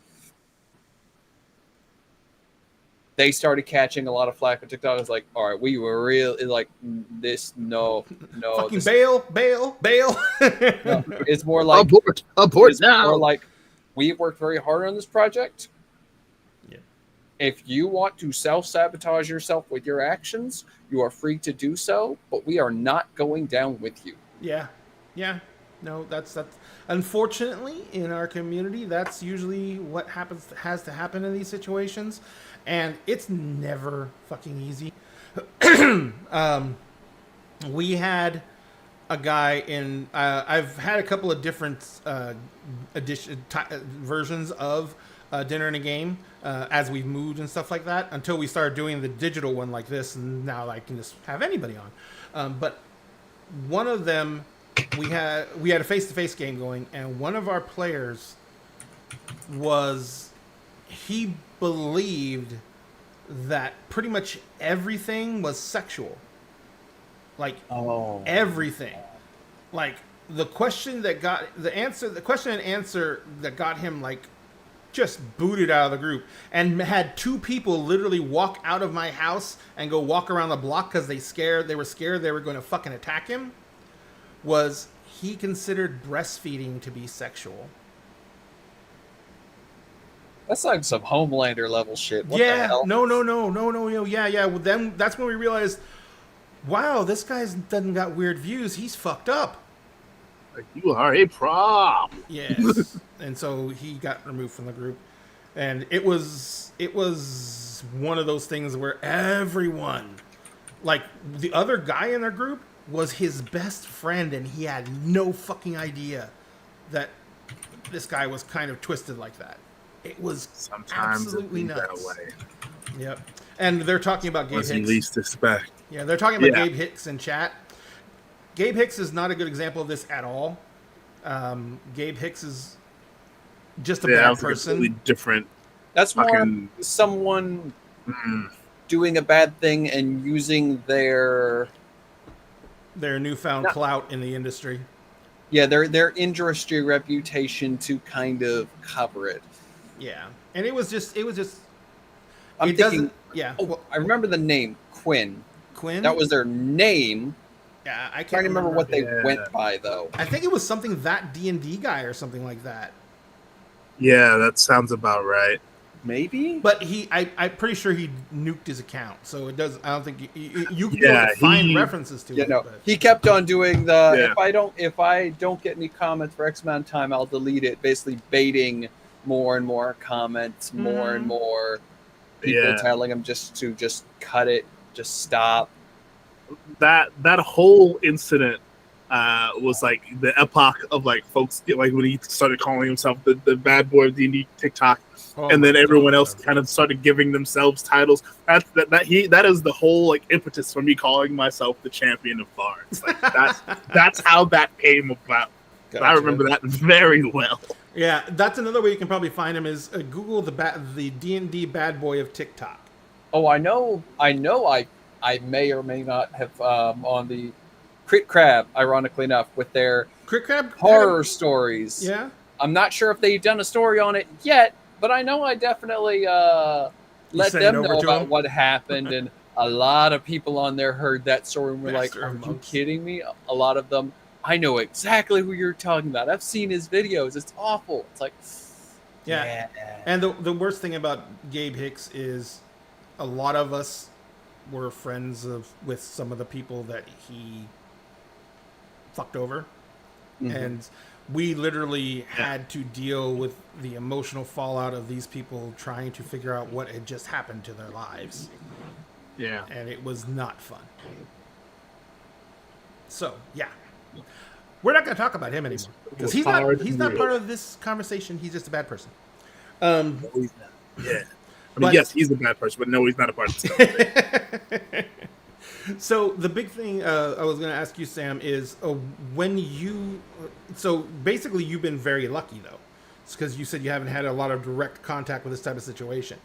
They started catching a lot of flack on TikTok. It's like, all right, we were really like this. No.
Fucking
This,
bail.
no. It's more like
Abort
it's
now.
more like we've worked very hard on this project.
Yeah.
If you want to self-sabotage yourself with your actions, you are free to do so, but we are not going down with you.
Yeah. No, that's Unfortunately, in our community, that's usually what has to happen in these situations, and it's never fucking easy. We had a guy in. I've had a couple of different versions of Dinner and a Game as we've moved and stuff like that until we started doing the digital one like this, and now I can just have anybody on. But one of them, we had a face-to-face game going, and one of our players he believed that pretty much everything was sexual. Like everything. Like the question and answer that got him like just booted out of the group, and had two people literally walk out of my house and go walk around the block because they were scared they were going to fucking attack him, was he considered breastfeeding to be sexual.
That's like some Homelander level shit. What the hell?
No. Yeah. Well, then that's when we realized, wow, this guy's doesn't got weird views. He's fucked up.
Like, you are a problem.
Yes. And so he got removed from the group. And it was one of those things where everyone, like the other guy in our group was his best friend, and he had no fucking idea that this guy was kind of twisted like that. It was
sometimes
absolutely
it
nuts.
that way.
Yep. And they're talking about Gabe
Was he
Hicks.
least expect?
Yeah, they're talking about Gabe Hicks in chat. Gabe Hicks is not a good example of this at all. Gabe Hicks is just a bad person.
Completely different.
That's more
fucking-
someone doing a bad thing and using their
newfound clout in the industry.
Yeah, their industry reputation to kind of cover it.
Yeah, and it was just.
I'm
it
thinking.
doesn't. Yeah.
Oh,
Well,
I remember the name Quinn.
Quinn.
That was their name.
Yeah, I
I
can't
can't remember what they
Yeah.
went by though.
I think it was something that D&D guy or something like that.
Yeah, that sounds about right.
Maybe.
But I'm pretty sure he nuked his account, so it does. I don't think you can
Yeah,
find
he-
references to
You
it.
know,
But,
he kept on doing the
Yeah.
if I don't get any comments for X amount of time, I'll delete it. Basically, baiting more and more comments, more and more people
Yeah.
telling him just to cut it, just stop.
That whole incident was like the epoch of like folks like when he started calling himself the bad boy of D&D TikTok, and then everyone else kind of started giving themselves titles. That is the whole like impetus for me calling myself the champion of bards. Like that's how that came about. I remember that very well.
Yeah, that's another way you can probably find him is Google the D&D bad boy of TikTok.
Oh, I know. I may or may not have on the Crit Crab, ironically enough, with their
Crit Crab
horror stories.
Yeah.
I'm not sure if they've done a story on it yet, but I know I definitely let
sent
them
it over
know
to
about
them?
what happened, and a lot of people on there heard that story and were
Master
like,
of
"Are you
monks."
kidding me?" A lot of them, I know exactly who you're talking about. I've seen his videos. It's awful. It's like,
Yeah. And the worst thing about Gabe Hicks is a lot of us were friends with some of the people that he fucked over.
Mhm.
And we literally had to deal with the emotional fallout of these people trying to figure out what had just happened to their lives.
Yeah.
And it was not fun. So, yeah. We're not going to talk about him anymore. Because he's not part of this conversation. He's just a bad person.
No, he's not. Yeah. I mean,
But-
yes, he's a bad person, but no, he's not a part of this.
So the big thing I was going to ask you, Sam, is when you... So basically you've been very lucky, though. It's because you said you haven't had a lot of direct contact with this type of situation.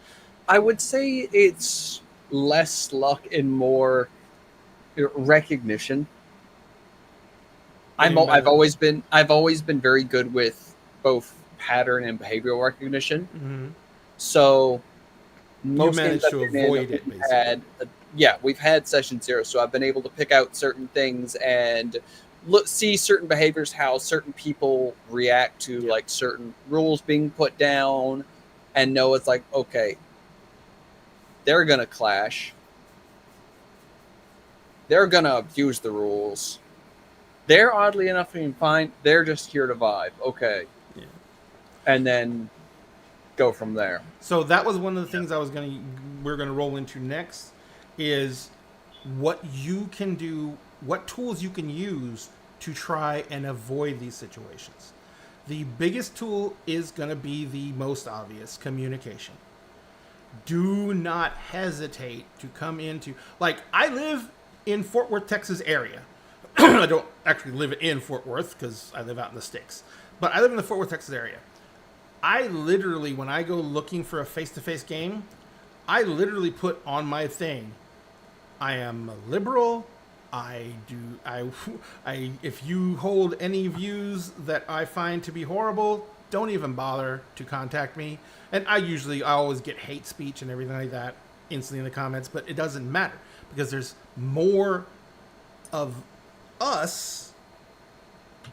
I would say it's less luck and more recognition. I've always been very good with both pattern and behavioral recognition.
Mm-hmm.
So most
managed
games
to
I've been in,
avoid it, basically.
we've had session 0, so I've been able to pick out certain things and see certain behaviors, how certain people react to like certain rules being put down, and know it's like, okay, they're gonna clash, they're gonna abuse the rules, They're oddly enough being fine. They're just here to vibe. Okay.
Yeah.
And then go from there.
So that was one of the things we're gonna roll into next, is what you can do, what tools you can use to try and avoid these situations. The biggest tool is gonna be the most obvious: communication. Do not hesitate to come into, like, I live in Fort Worth, Texas area. I don't actually live in Fort Worth because I live out in the sticks, but I live in the Fort Worth, Texas area. I literally, when I go looking for a face-to-face game, I literally put on my thing, I am a liberal. If you hold any views that I find to be horrible, don't even bother to contact me. And I always get hate speech and everything like that instantly in the comments, but it doesn't matter because there's more of us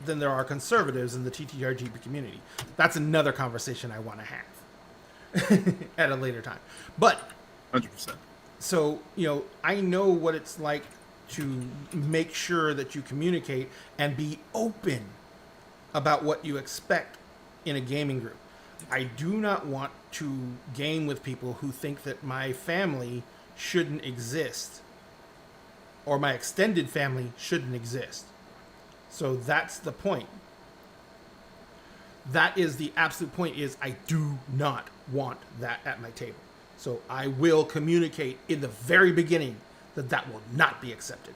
than there are conservatives in the TTRGB community. That's another conversation I want to have at a later time. But
100%.
so, I know what it's like to make sure that you communicate and be open about what you expect in a gaming group. I do not want to game with people who think that my family shouldn't exist or my extended family shouldn't exist. So that's the point. That is the absolute point, is I do not want that at my table. So I will communicate in the very beginning that will not be accepted.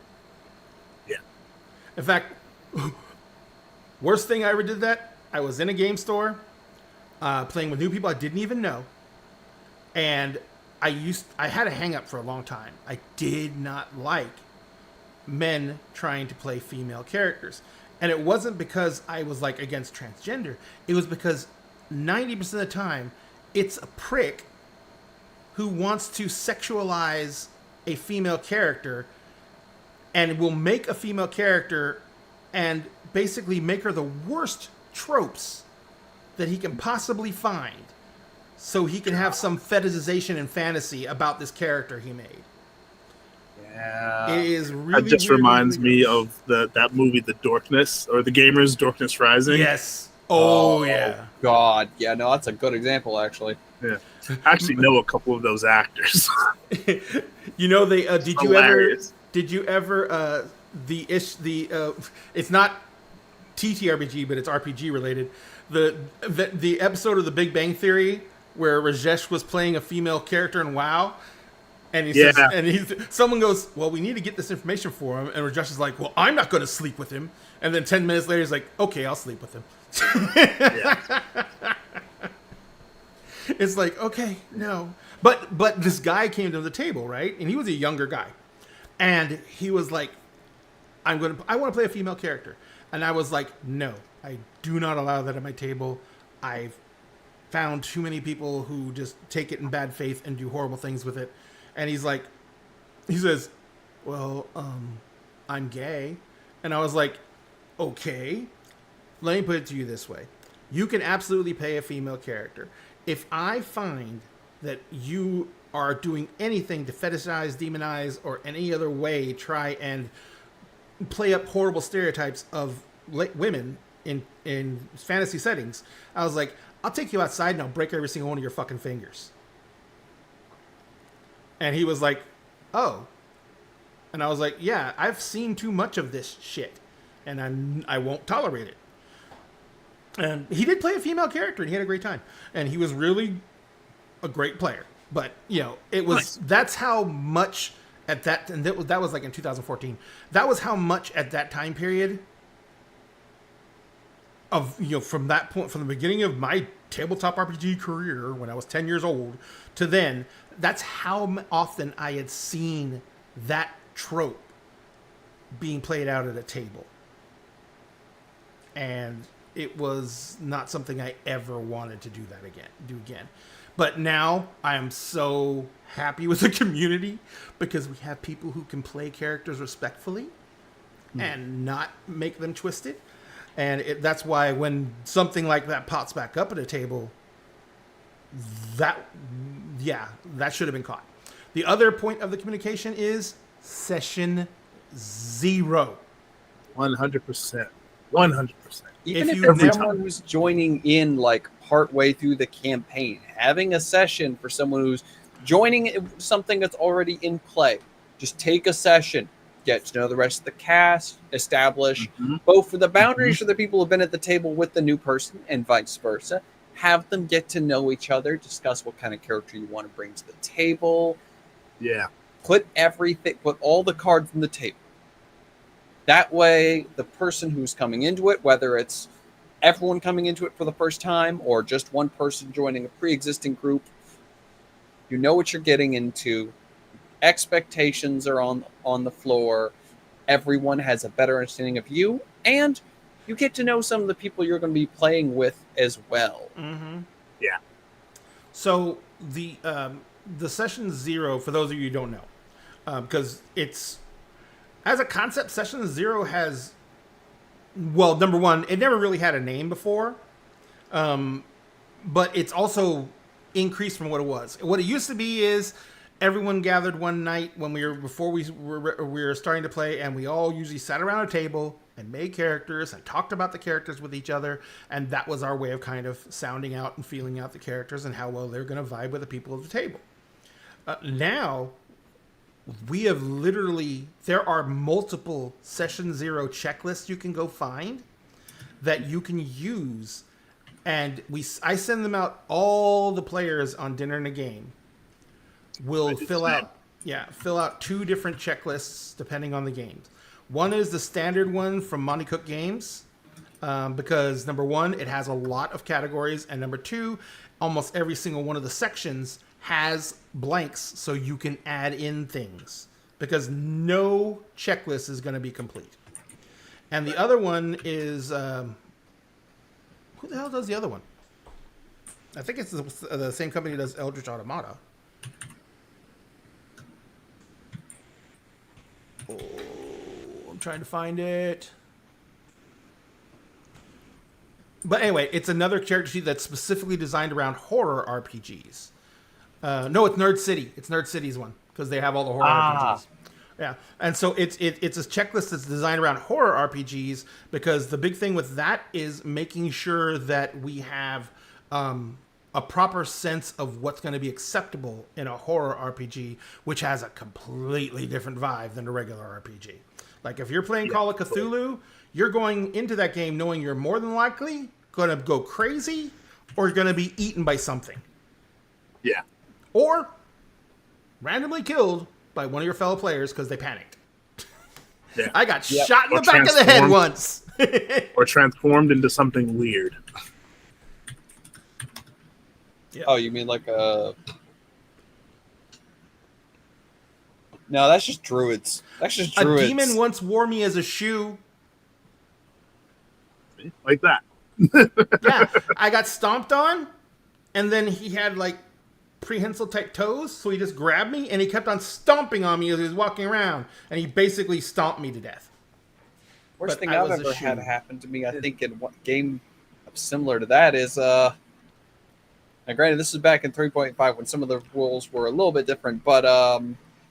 Yeah.
In fact, worst thing I ever did that, I was in a game store playing with new people I didn't even know. And I had a hang up for a long time. I did not like men trying to play female characters. And it wasn't because I was like against transgender. It was because 90% of the time it's a prick who wants to sexualize a female character and will make a female character and basically make her the worst tropes that he can possibly find so he can have some fetishization and fantasy about this character he made.
Yeah.
It is really
That just
really,
reminds
really
me
gross.
of that movie, The Dorkness, or The Gamers, Dorkness Rising.
Yes. Oh, yeah.
God. Yeah, no, that's a good example, actually.
Yeah. I actually know a couple of those actors.
You know, they did
Hilarious.
you ever it's not TTRPG, but it's RPG related. The episode of The Big Bang Theory where Rajesh was playing a female character in WoW, and he says, and someone goes, "Well, we need to get this information for him," and Rajesh is like, "Well, I'm not going to sleep with him," and then 10 minutes later he's like, "Okay, I'll sleep with him."
Yeah.
It's like, okay, no. But this guy came to the table, right? And he was a younger guy. And he was like, I want to play a female character. And I was like, no, I do not allow that at my table. I've found too many people who just take it in bad faith and do horrible things with it. And he says, well, I'm gay. And I was like, okay, let me put it to you this way. You can absolutely play a female character. If I find that you are doing anything to fetishize, demonize, or any other way try and play up horrible stereotypes of women in fantasy settings, I was like, I'll take you outside and I'll break every single one of your fucking fingers. And he was like, oh. And I was like, yeah, I've seen too much of this shit, and I won't tolerate it. And he did play a female character, and he had a great time. And he was really a great player. But, it was, nice. That's how much at that, and that was like in 2014. That was how much at that time period of, from that point, from the beginning of my tabletop RPG career when I was 10 years old to then, that's how often I had seen that trope being played out at a table. And it was not something I ever wanted to do again. But now I am so happy with the community because we have people who can play characters respectfully and not make them twisted. And that's why when something like that pops back up at a table, that should have been caught. The other point of the communication is session 0.
100%. 100%.
Even
If
if
you
it's
never-
someone who's joining in like part way through the campaign, having a session for someone who's joining something that's already in play, just take a session, get to know the rest of the cast, establish
Mhm.
both for the boundaries for the people who've been at the table with the new person and vice versa. Have them get to know each other, discuss what kind of character you want to bring to the table,
Yeah.
put all the cards on the table. That way, the person who's coming into it, whether it's everyone coming into it for the first time or just one person joining a pre-existing group, you know what you're getting into. Expectations are on the floor. Everyone has a better understanding of you, and you get to know some of the people you're going to be playing with as well.
Mm-hmm.
Yeah.
So the session 0, for those of you who don't know, because it's as a concept, session 0 has, well, number one, it never really had a name before, but it's also increased from what it was. What it used to be is everyone gathered one night when before we were starting to play, and we all usually sat around a table and made characters and talked about the characters with each other, and that was our way of kind of sounding out and feeling out the characters and how well they're going to vibe with the people at the table. Now, we have there are multiple session 0 checklists you can go find that you can use, and I send them out. All the players on Dinner and a Game will fill out 2 different checklists depending on the games. One is the standard one from Monte Cook Games, because number one, it has a lot of categories, and number two, almost every single one of the sections has blanks so you can add in things, because no checklist is going to be complete. And the other one is who the hell does the other one? I think it's the same company that does Eldritch Automata. Oh, I'm trying to find it. But anyway, it's another character sheet that's specifically designed around horror RPGs. No, it's Nerd City. It's Nerd City's one, because they have all the horror RPGs. Yeah, and so it's a checklist that's designed around horror RPGs, because the big thing with that is making sure that we have a proper sense of what's going to be acceptable in a horror RPG, which has a completely different vibe than a regular RPG. Like if you're playing Call of Cthulhu, you're going into that game knowing you're more than likely going to go crazy or you're going to be eaten by something.
Yeah.
Or randomly killed by one of your fellow players because they panicked.
Yeah.
I got shot in
Or
the back of the head
transformed.
once.
Or transformed into something weird.
Yeah.
Oh, you mean like a... No, that's just druids. That's just
A
druids.
demon once wore me as a shoe.
Like that.
Yeah, I got stomped on, and then he had like prehensile type toes, so he just grabbed me and he kept on stomping on me as he was walking around, and he basically stomped me to death.
Worst
but
thing
I
I've
was a
ever had
shoe.
happen to me, I think, in one game similar to that is now granted this is back in 3.5 when some of the rules were a little bit different, but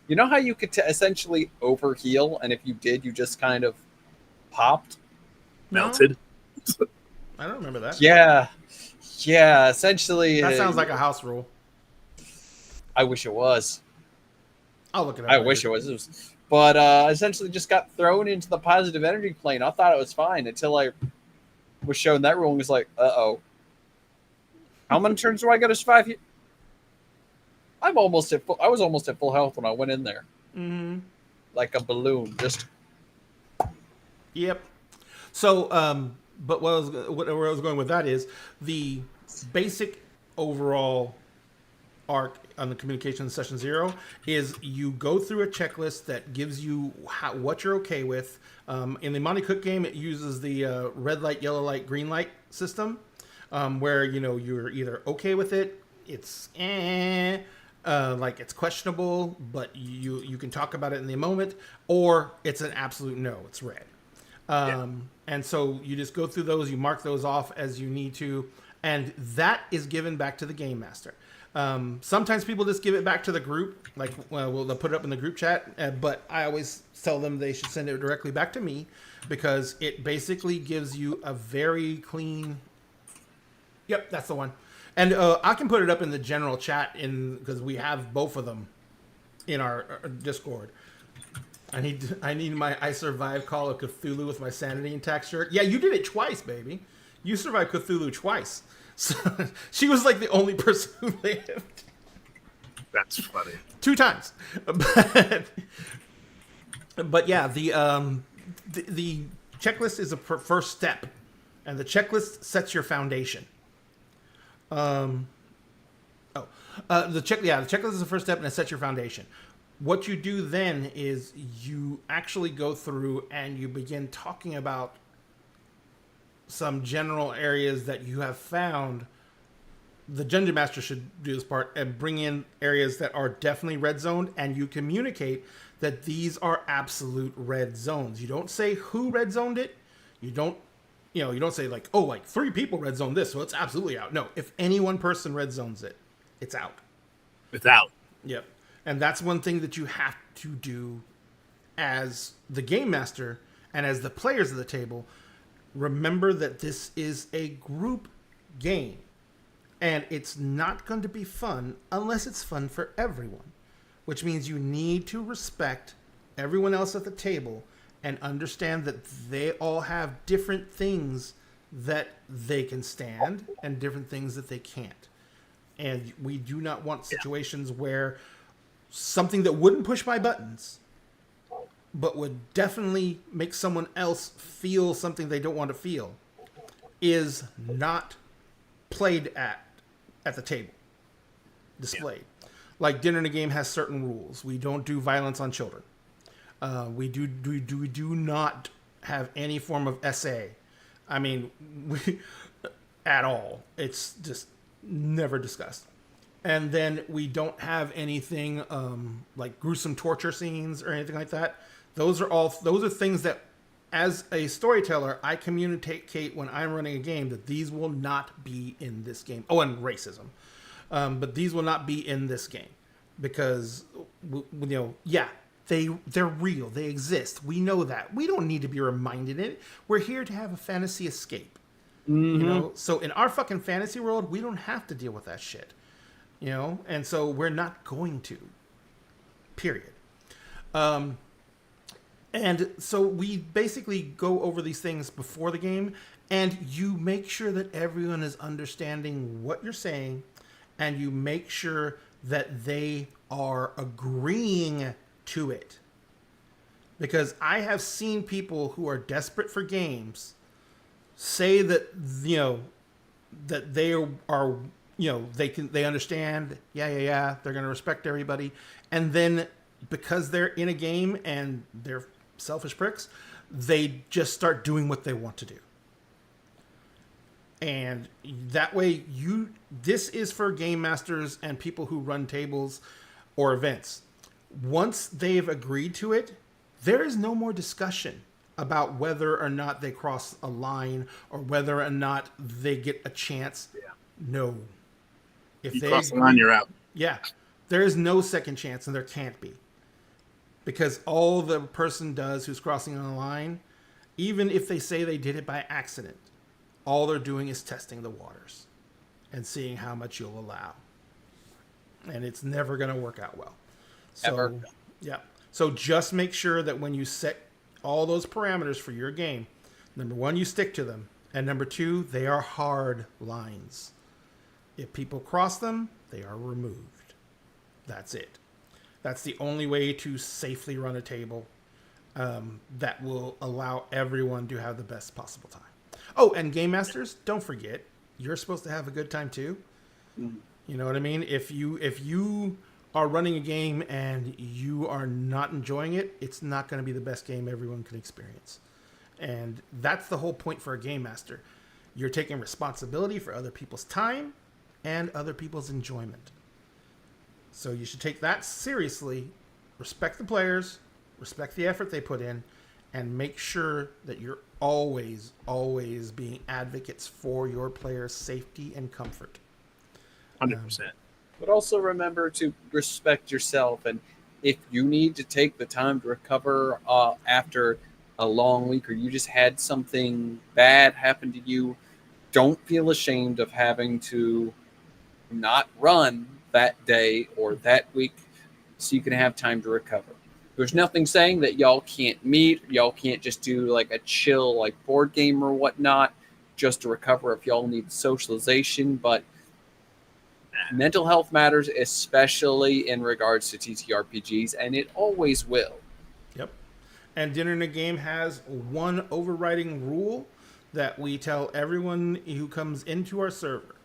you know how you could essentially overheal, and if you did, you just kind of popped?
No?
Melted.
I don't remember that.
Yeah, essentially.
That sounds like a house rule.
I wish it was.
I'll look it up.
I
later.
wish it was. But essentially just got thrown into the positive energy plane. I thought it was fine until I was shown that rule and was like, uh-oh. How many turns do I got to survive here? I was almost at full health when I went in there.
Mm-hmm.
Like a balloon. Just
Yep. So, but where I was going with that is the basic overall arc on the communication session 0 is you go through a checklist that gives you what you're okay with. In the Monte Cook game, it uses the red light, yellow light, green light system, where you're either okay with it, it's like it's questionable, but you can talk about it in the moment, or it's an absolute no, it's red. And so you just go through those, you mark those off as you need to, And that is given back to the game master. Sometimes people just give it back to the group, like they'll put it up in the group chat. But I always tell them they should send it directly back to me, because it basically gives you a very clean. Yep, that's the one. And I can put it up in the general chat because we have both of them in our Discord. I need my I Survived Call of Cthulhu with my sanity intact shirt. Yeah, you did it twice, baby. You survived Cthulhu twice. So she was like the only person who lived.
That's funny.
2 times. But yeah, the checklist is a first step, and the checklist sets your foundation. The checklist is the first step, and it sets your foundation. What you do then is you actually go through and you begin talking about some general areas that you have found. The Dungeon Master should do this part and bring in areas that are definitely red zoned, and you communicate that these are absolute red zones. You don't say who red zoned it. You don't say like, oh, like 3 people red zoned this, so it's absolutely out. No, if any one person red zones it, it's out.
It's out.
Yep. And that's one thing that you have to do as the game master and as the players of the table. Remember that this is a group game, and it's not going to be fun unless it's fun for everyone, which means you need to respect everyone else at the table and understand that they all have different things that they can stand and different things that they can't. And we do not want situations where something that wouldn't push my buttons but would definitely make someone else feel something they don't want to feel is not played at the table, displayed. Like Dinner in a Game has certain rules. We don't do violence on children. We do not have any form of SA. I mean, at all. It's just never discussed. And then we don't have anything like gruesome torture scenes or anything like that. Those are things that, as a storyteller, I communicate when I'm running a game that these will not be in this game. Oh, and racism. But these will not be in this game because, they're real. They exist. We know that. We don't need to be reminded it. We're here to have a fantasy escape.
Mm-hmm.
So in our fucking fantasy world, we don't have to deal with that shit. And so we're not going to. Period. And so we basically go over these things before the game, and you make sure that everyone is understanding what you're saying, and you make sure that they are agreeing to it. Because I have seen people who are desperate for games say that, that they are, they understand, they're going to respect everybody. And then because they're in a game and they're selfish pricks, they just start doing what they want to do. And that way this is for game masters and people who run tables or events. Once they've agreed to it, there is no more discussion about whether or not they cross a line or whether or not they get a chance.
Yeah.
No. If
You
they
cross the line, you're out.
Yeah. There is no second chance, and there can't be. Because all the person does who's crossing on the line, even if they say they did it by accident, all they're doing is testing the waters and seeing how much you'll allow. And it's never going to work out well. So,
Ever.
Yeah. So just make sure that when you set all those parameters for your game, number 1, you stick to them. And number 2, they are hard lines. If people cross them, they are removed. That's it. That's the only way to safely run a table that will allow everyone to have the best possible time. Oh, and game masters, don't forget, you're supposed to have a good time too.
Mm.
You know what I mean? If you are running a game and you are not enjoying it, it's not going to be the best game everyone can experience. And that's the whole point for a game master. You're taking responsibility for other people's time and other people's enjoyment. So you should take that seriously, respect the players, respect the effort they put in, and make sure that you're always being advocates for your players' safety and comfort.
100%.
But also remember to respect yourself. And if you need to take the time to recover after a long week, or you just had something bad happen to you, don't feel ashamed of having to not run that day or that week so you can have time to recover. There's nothing saying that y'all can't meet, y'all can't just do like a chill like board game or whatnot just to recover if y'all need socialization, but mental health matters, especially in regards to TTRPGs, and it always will.
Yep. And Dinner in a Game has one overriding rule that we tell everyone who comes into our server.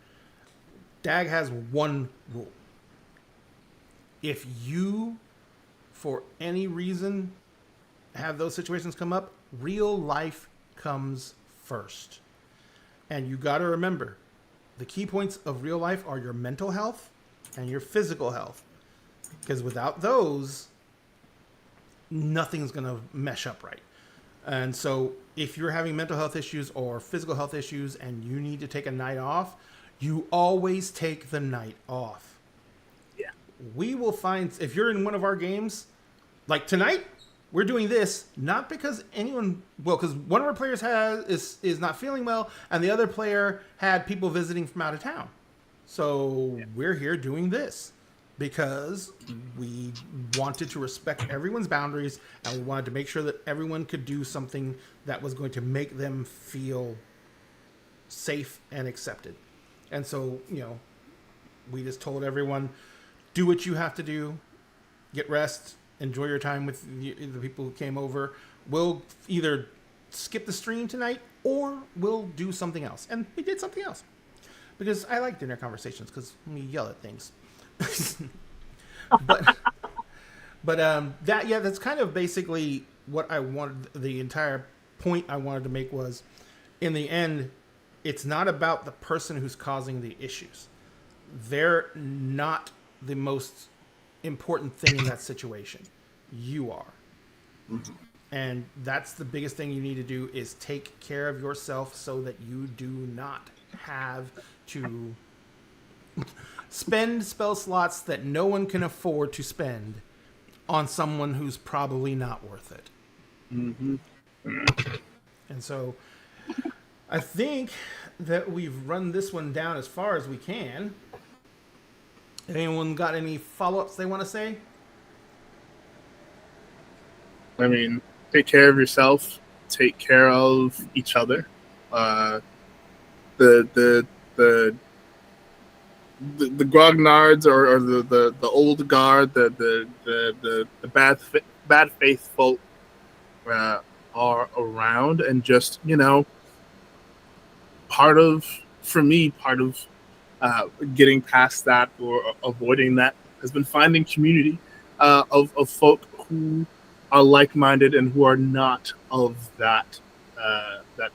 DAG has one rule. If you, for any reason, have those situations come up, real life comes first. And you got to remember, the key points of real life are your mental health and your physical health. Because without those, nothing's going to mesh up right. And so if you're having mental health issues or physical health issues and you need to take a night off, you always take the night off.
Yeah.
We will find, if you're in one of our games, like tonight, we're doing this not because anyone, well, because one of our players is not feeling well, and the other player had people visiting from out of town. So we're here doing this because we wanted to respect everyone's boundaries, and we wanted to make sure that everyone could do something that was going to make them feel safe and accepted. And so, you know, we just told everyone, do what you have to do, get rest, enjoy your time with the people who came over. We'll either skip the stream tonight or we'll do something else. And we did something else because I like dinner conversations because we yell at things. That's kind of basically what I wanted. The entire point I wanted to make was, in the end, it's not about the person who's causing the issues. They're not the most important thing in that situation. You are.
Mm-hmm.
And that's the biggest thing you need to do, is take care of yourself so that you do not have to spend spell slots that no one can afford to spend on someone who's probably not worth it.
Mm-hmm.
And so I think that we've run this one down as far as we can. Anyone got any follow-ups they want to say?
I mean, take care of yourself. Take care of each other. The grognards or the old guard, the bad faith folk are around, and just, you know, part of getting past that or avoiding that has been finding community of folk who are like-minded and who are not of that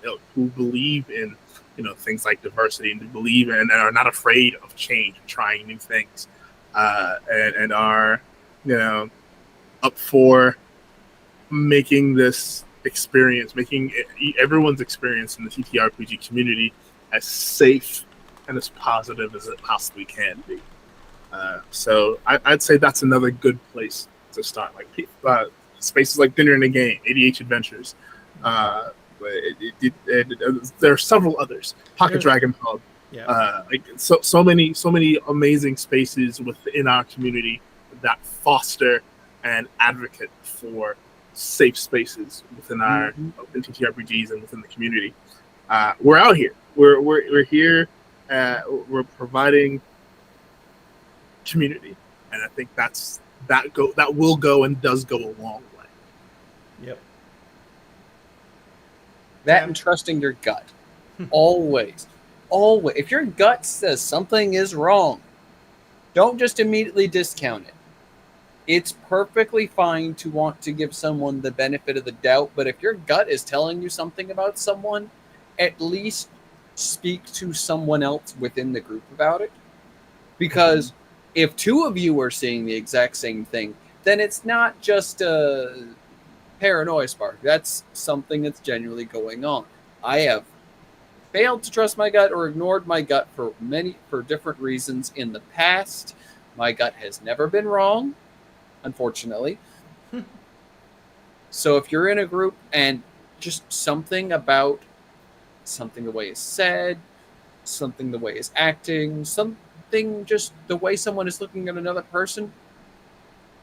ilk, who believe in, you know, things like diversity, and who believe in and are not afraid of change and trying new things, and are, you know, up for making this experience, making everyone's experience in the TTRPG community as safe and as positive as it possibly can be. So I'd say that's another good place to start. Like spaces like Dinner in a Game, ADH Adventures. There are several others. Pocket Dragon Pub.
Yeah.
So many amazing spaces within our community that foster and advocate for safe spaces within our within TTRPGs and within the community. We're out here. We're here. We're providing community, and I think that will go and does go a long way.
Yep.
That and trusting your gut. Always. If your gut says something is wrong, don't just immediately discount it. It's perfectly fine to want to give someone the benefit of the doubt, but if your gut is telling you something about someone, at least speak to someone else within the group about it. Because if two of you are seeing the exact same thing, then it's not just a paranoia spark. That's something that's genuinely going on. I have failed to trust my gut or ignored my gut for different reasons in the past. My gut has never been wrong, unfortunately. So if you're in a group and just something the way it's said, something the way it's acting, something just the way someone is looking at another person,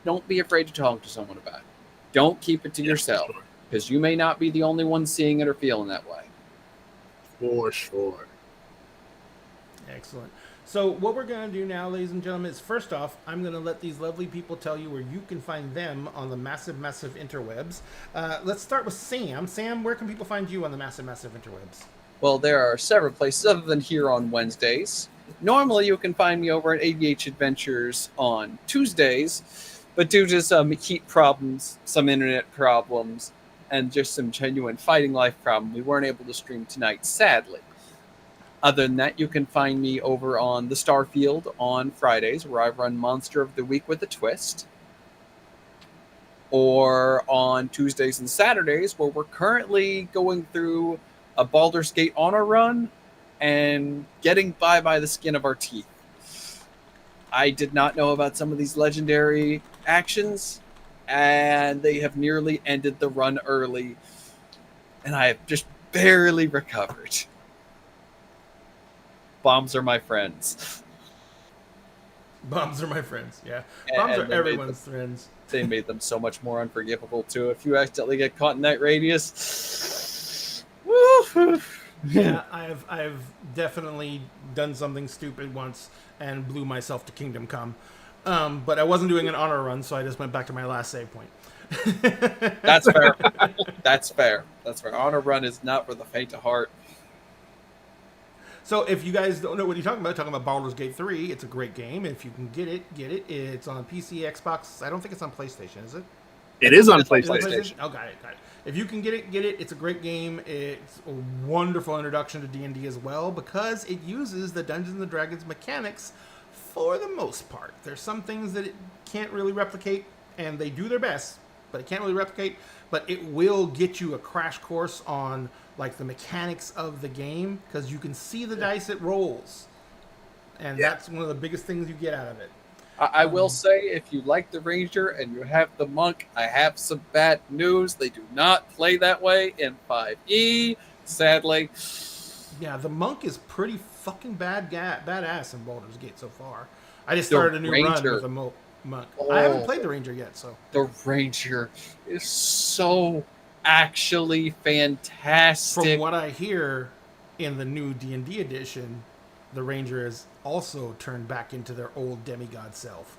don't be afraid to talk to someone about it. Don't keep it to yourself, because you may not be the only one seeing it or feeling that way.
For sure.
Excellent. So what we're going to do now, ladies and gentlemen, is first off, I'm going to let these lovely people tell you where you can find them on the massive interwebs. Let's start with Sam. Sam, where can people find you on the massive interwebs?
Well, there are several places other than here on Wednesdays. Normally, you can find me over at ADH Adventures on Tuesdays, but due to some heat problems, some internet problems, and just some genuine fighting life problem, we weren't able to stream tonight, sadly. Other than that, you can find me over on the Starfield on Fridays, where I run Monster of the Week with a Twist. Or on Tuesdays and Saturdays, where we're currently going through a Baldur's Gate honor run and getting by the skin of our teeth. I did not know about some of these legendary actions, and they have nearly ended the run early, and I have just barely recovered. Bombs are my friends.
Bombs are my friends, yeah. Bombs are everyone's friends.
They made them so much more unforgivable, too. If you accidentally get caught in that radius... Woo!
Yeah, I've definitely done something stupid once and blew myself to Kingdom Come. But I wasn't doing an honor run, so I just went back to my last save point.
That's fair. That's fair. Honor run is not for the faint of heart.
So if you guys don't know what you're talking about Baldur's Gate 3, it's a great game. If you can get it. It's on PC, Xbox. I don't think it's on PlayStation, is it?
It is on
It's on
PlayStation.
PlayStation.
Oh, got it. If you can get it. It's a great game. It's a wonderful introduction to D&D as well, because it uses the Dungeons & Dragons mechanics for the most part. There's some things that it can't really replicate, and they do their best, but it can't really replicate. But it will get you a crash course on like the mechanics of the game, because you can see the dice it rolls, and that's one of the biggest things you get out of it.
I will say, if you like the Ranger and you have the Monk, I have some bad news. They do not play that way in 5e, sadly.
Yeah, the Monk is pretty fucking badass in Baldur's Gate so far. I just started a new run with a Monk. I haven't played the Ranger yet, so.
The Ranger is so actually fantastic.
From what I hear, in the new D&D edition, the Ranger is also turned back into their old demigod self.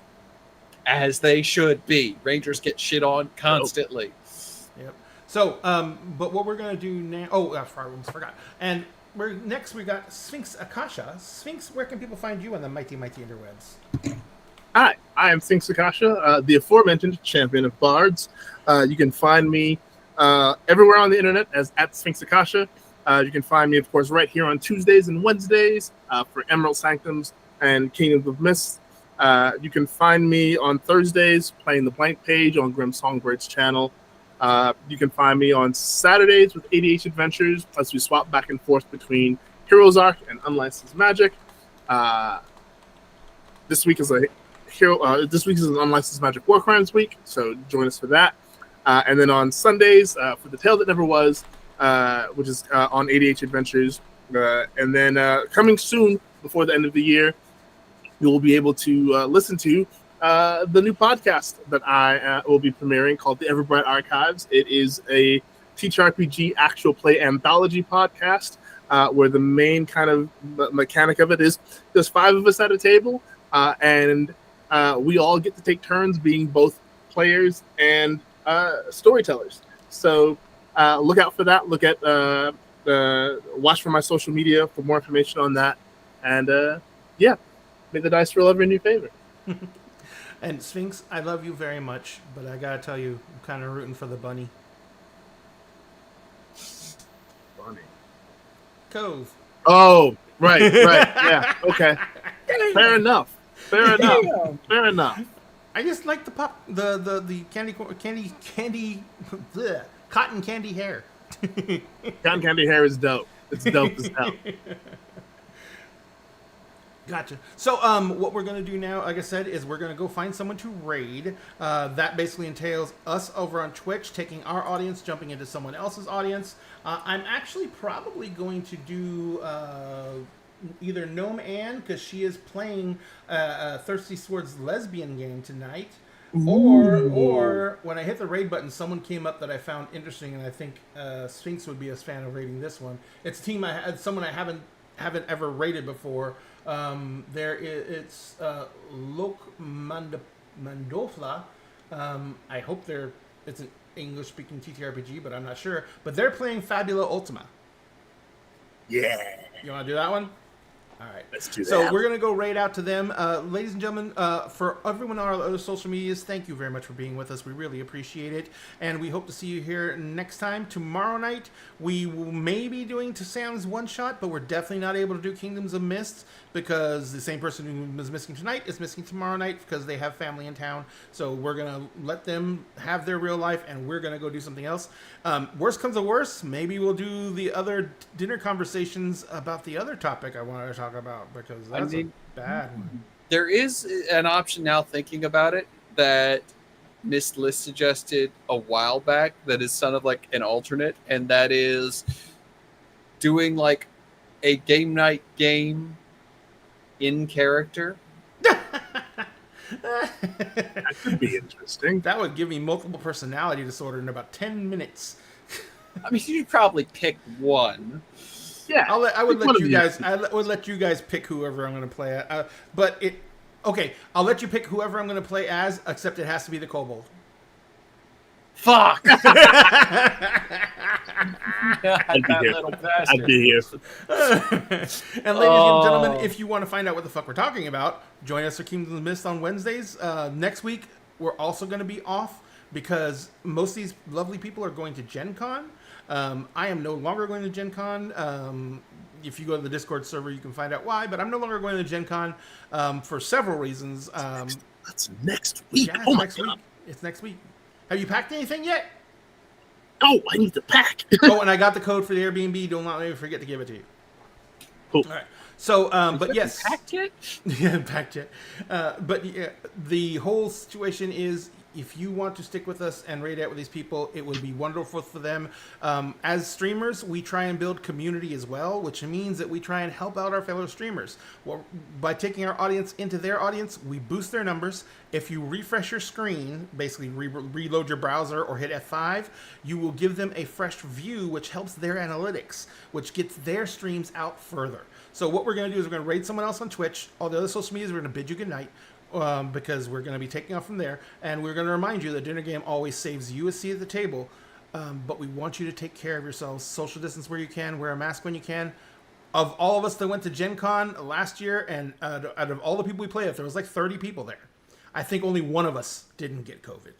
As they should be. Rangers get shit on constantly.
Yep. So, but what we're going to do now... Oh, I almost forgot. And next we got Sphinx Akasha. Sphinx, where can people find you on the mighty interwebs?
Hi, I am Sphinx Akasha, the aforementioned champion of bards. You can find me everywhere on the internet as @SphinxAkasha. You can find me, of course, right here on Tuesdays and Wednesdays for Emerald Sanctums and Kingdoms of Mist. You can find me on Thursdays playing the Blank Page on Grim Songbird's channel. You can find me on Saturdays with ADH Adventures, as we swap back and forth between Heroes Arc and Unlicensed Magic. This week is an Unlicensed Magic War Crimes week, so join us for that. And then on Sundays for The Tale That Never Was, which is on ADH Adventures. And then coming soon, before the end of the year, you will be able to listen to the new podcast that I will be premiering called The Everbright Archives. It is a TTRPG actual play anthology podcast where the main kind of mechanic of it is there's 5 of us at a table, and we all get to take turns being both players and storytellers. So look out for that. Look at watch for my social media for more information on that. And may the dice roll ever in your favor.
And Sphinx, I love you very much, but I gotta tell you, I'm kind of rooting for the bunny.
Bunny.
Cove.
Oh, right, yeah, okay. Fair enough.
I just like the candy, bleh, cotton candy hair.
Cotton candy hair is dope. It's dope as hell.
Gotcha. So, what we're gonna do now, like I said, is we're gonna go find someone to raid. That basically entails us over on Twitch taking our audience, jumping into someone else's audience. I'm actually probably going to do either Gnome Ann, because she is playing Thirsty Sword's lesbian game tonight, or when I hit the raid button, someone came up that I found interesting, and I think Sphinx would be a fan of raiding this one. It's a team someone I haven't ever raided before. It's Lok Mandofla. I hope it's an English speaking TTRPG, but I'm not sure. But they're playing Fabula Ultima.
Yeah.
You want to do that one? All right.
Let's do that.
So we're going to go right out to them. Ladies and gentlemen, for everyone on our other social medias, thank you very much for being with us. We really appreciate it. And we hope to see you here next time. Tomorrow night, we will maybe doing to Sam's one-shot, but we're definitely not able to do Kingdoms of Mist because the same person who is missing tonight is missing tomorrow night because they have family in town. So we're going to let them have their real life, and we're going to go do something else. Worst comes to worst, maybe we'll do the other dinner conversations about the other topic I wanted to talk about, because that's a bad one.
There is an option now, thinking about it, that Miss List suggested a while back that is sort of like an alternate, and that is doing like a game night game in character.
That could be interesting.
That would give me multiple personality disorder in about 10 minutes.
I mean, you'd probably pick one.
Yeah.
I would let you guys pick whoever I'm going to play. I'll let you pick whoever I'm going to play as, except it has to be the kobold.
Fuck!
I'd be here.
Little
I'd
bastard.
be here.
And ladies and gentlemen, if you want to find out what the fuck we're talking about, join us for Kingdoms of Mist on Wednesdays. Next week, we're also going to be off because most of these lovely people are going to Gen Con. I am no longer going to Gen Con. If you go to the Discord server, you can find out why, but I'm no longer going to Gen Con for several reasons.
That's next week.
Yeah,
Oh my
next
god.
week. It's next week. Have you packed anything yet?
Oh, I need to pack.
Oh, and I got the code for the Airbnb. Don't let me forget to give it to you.
Cool.
All right. So, but yes.
Packed it?
Yeah, packed yet. But yeah, the whole situation is, if you want to stick with us and raid out with these people, it would be wonderful for them. As streamers, we try and build community as well, which means that we try and help out our fellow streamers. Well, by taking our audience into their audience, we boost their numbers. If you refresh your screen, basically reload your browser or hit F5, you will give them a fresh view, which helps their analytics, which gets their streams out further. So what we're going to do is we're going to raid someone else on Twitch. All the other social medias, we're going to bid you good night. Because we're going to be taking off from there, and we're going to remind you that Dinner Game always saves you a seat at the table, but we want you to take care of yourselves, social distance where you can, wear a mask when you can. Of all of us that went to Gen Con last year, and out of all the people we played with, there was like 30 people there. I think only one of us didn't get COVID.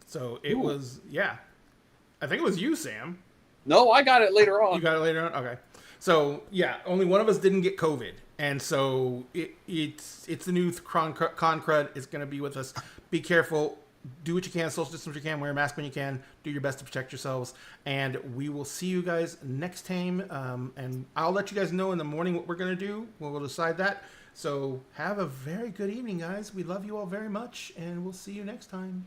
So it was, yeah. I think it was you, Sam.
No, I got it later on.
You got it later on? Okay. So, yeah, only one of us didn't get COVID. And so it's the new con crud. It's going to be with us. Be careful. Do what you can. Social distance what you can. Wear a mask when you can. Do your best to protect yourselves. And we will see you guys next time. And I'll let you guys know in the morning what we're going to do. We'll decide that. So have a very good evening, guys. We love you all very much. And we'll see you next time.